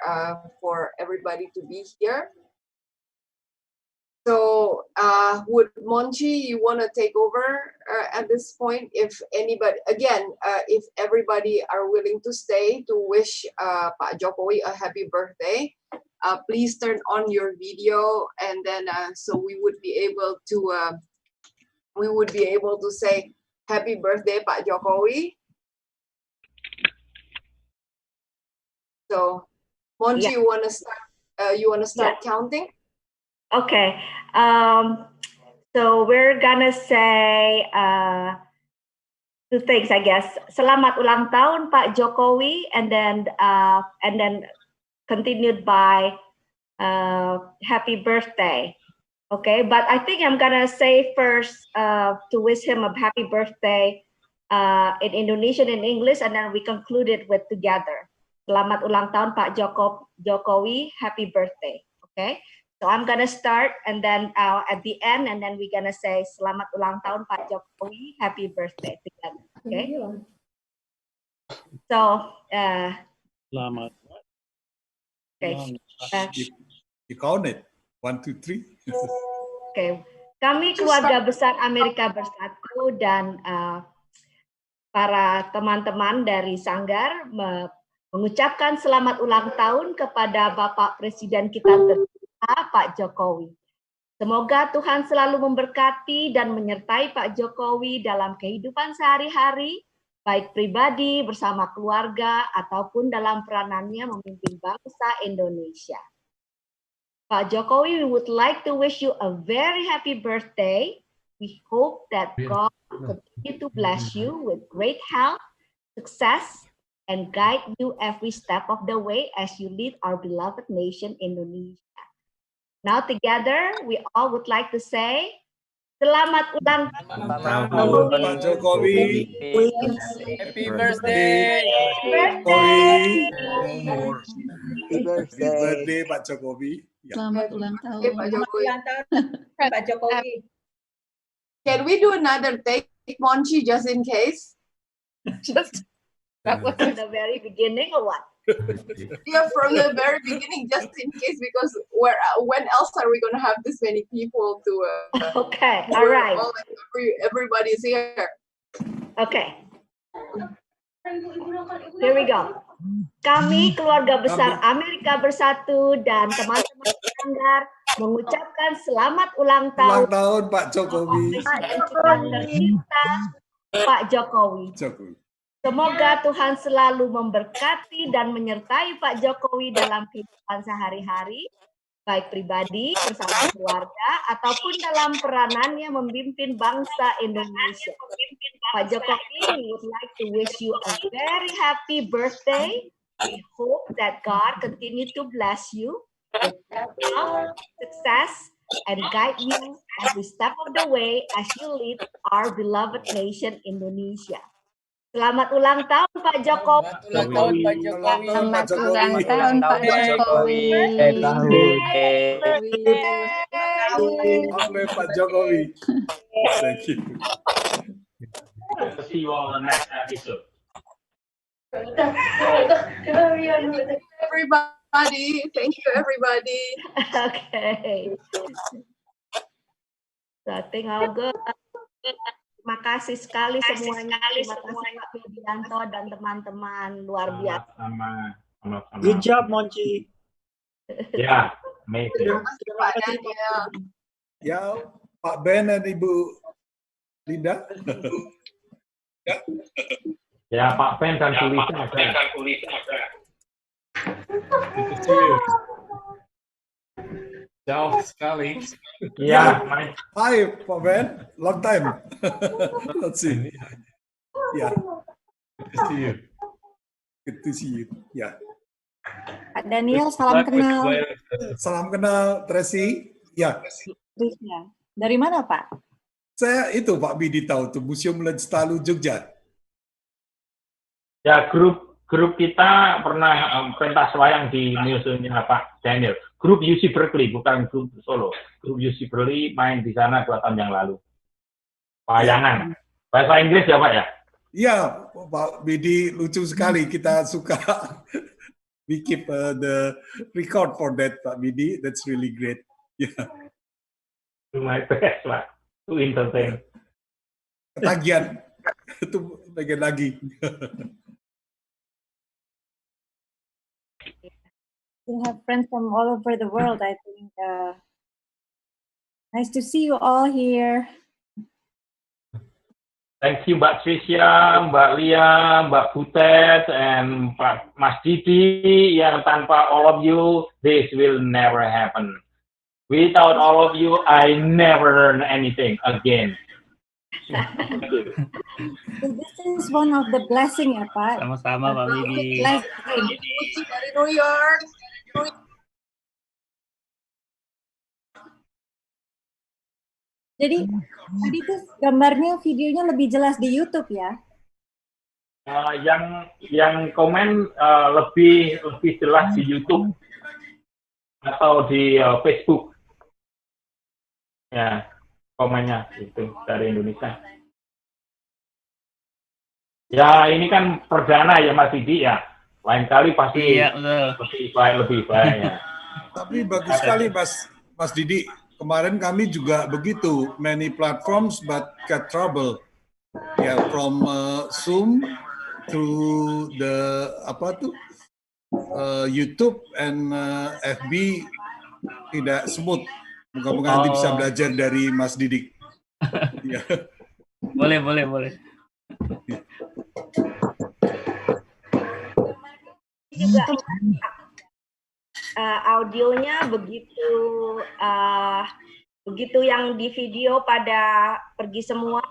for everybody to be here. So would Monchi, you want to take over at this point? If anybody, again, if everybody are willing to stay to wish Pak Jokowi a happy birthday, please turn on your video, and then so we would be able to say happy birthday Pak Jokowi. So Monchi, Yeah. you want to start counting? Okay. So we're gonna say two things, I guess. Selamat ulang tahun Pak Jokowi, and then continued by happy birthday. Okay, but I think I'm gonna say first to wish him a happy birthday in Indonesian and English, and then we conclude it with together. Selamat ulang tahun Pak Jokowi, happy birthday. Okay, so I'm gonna start, and then at the end, and then we're gonna say selamat ulang tahun Pak Jokowi, happy birthday together. Okay. So Selamat. Okay. You count it. 1, 2, 3. Okay. Kami keluarga besar Amerika Bersatu dan para teman-teman dari Sanggar mengucapkan selamat ulang tahun kepada Bapak Presiden kita tercinta Pak Jokowi. Semoga Tuhan selalu memberkati dan menyertai Pak Jokowi dalam kehidupan sehari-hari, baik pribadi bersama keluarga ataupun dalam peranannya memimpin bangsa Indonesia. Pak Jokowi, we would like to wish you a very happy birthday. We hope that God will continue to bless you with great health, success, and guide you every step of the way as you lead our beloved nation, Indonesia. Now together, we all would like to say, Selamat ulang tahun Pak Jokowi. Happy birthday. Happy birthday. Happy Happy birthday Pak Jokowi. Selamat ulang tahun. Pak Jokowi. Pak Jokowi. Can we do another take, Monchi, just in case? Just that was at the very beginning or what? Yeah, from the very beginning, just in case, because when else are we going to have this many people to? Okay, all right. Everybody's here. Okay. Here we go. Kami keluarga besar Amerika Bersatu dan teman-teman Sanggar mengucapkan selamat ulang tahun. Ulang tahun Pak Jokowi. Pak Jokowi. Semoga Tuhan selalu memberkati dan menyertai Pak Jokowi dalam kehidupan sehari-hari, baik pribadi bersama keluarga ataupun dalam peranannya memimpin bangsa Indonesia. Pak Jokowi, we would like to wish you a very happy birthday. We hope that God continue to bless you with health, success, and guide you every step of the way as you lead our beloved nation, Indonesia. Selamat ulang tahun Pak Jokowi. Selamat ulang tahun Pak Jokowi. Selamat ulang tahun Pak Jokowi. Oleh Pak Jokowi. Thank you. See you all in the next episode. Everybody, thank you everybody. Okay. So I think I'll go. Terima kasih sekali semuanya. Terima kasih Pak Midiyanto dan teman-teman luar biasa. Sama-sama. Good job, Monchi. Ya, amazing. Terima kasih Pak Daniel. Ya, Pak Ben dan Ibu Linda. Ya, Pak Ben dan Bu Lisa. Jauh sekali. Ya, Hi, Pak Ben. Long time. Let's see. Yeah. Good to see you. Good to see you. Yeah. Pak Daniel, salam kenal. Salam kenal, Tracy. Ya. Trisnya. Dari mana, Pak? Saya itu Pak Bidi tahu tuh Museum Lestari Jogja. Ya, grup kita pernah pentas wayang di museumnya Pak Daniel. Grup UC Berkeley, bukan grup Solo. Grup UC Berkeley main di sana 2 tahun yang lalu. Wayangan. Bahasa Inggris ya Pak ya? Iya, Pak Bidi lucu sekali. Kita suka. We keep the record for that, Pak Bidi. That's really great. Yeah. Do my best, Pak. To entertain. Ketagihan. Itu bagian lagi. We have friends from all over the world, I think. Nice to see you all here. Thank you Mbak Trisha, Mbak Lia, Mbak Butet, and Pak Mas Didi. Yang tanpa all of you, this will never happen. Without all of you, I never learn anything again. This is one of the blessing ya Pak. Sama-sama Pak Midi. Dari New York. Jadi tadi tuh gambarnya, videonya lebih jelas di YouTube ya? Yang komen lebih jelas di YouTube atau di Facebook. Ya, komennya itu dari Indonesia. Ya, ini kan perdana ya Mas Didi ya. Lain kali pasti lebih baik ya. Tapi bagus sekali Mas Didi. Kemarin kami juga begitu, many platforms but got trouble. Ya, from Zoom to the YouTube and FB tidak smooth. Moga-moga nanti bisa belajar dari Mas Didik. Ya. Boleh. Juga audionya begitu yang di video pada pergi semua,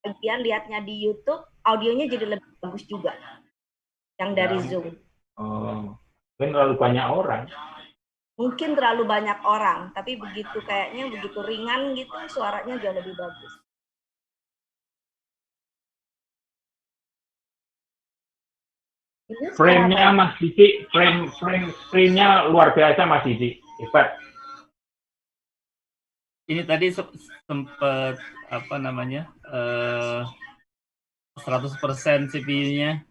bagian lihatnya di YouTube, audionya jadi lebih bagus juga yang dari Zoom. Mungkin terlalu banyak orang. Mungkin terlalu banyak orang, tapi begitu ringan gitu, suaranya jauh lebih bagus. Frame-nya Mas Didi, frame-nya luar biasa Mas Didi, hebat. Ini tadi sempat 100% CPU-nya.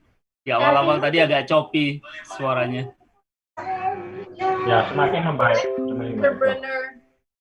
Di awal-awal tadi agak choppy suaranya. Ya, semakin membaik. Entrepreneur.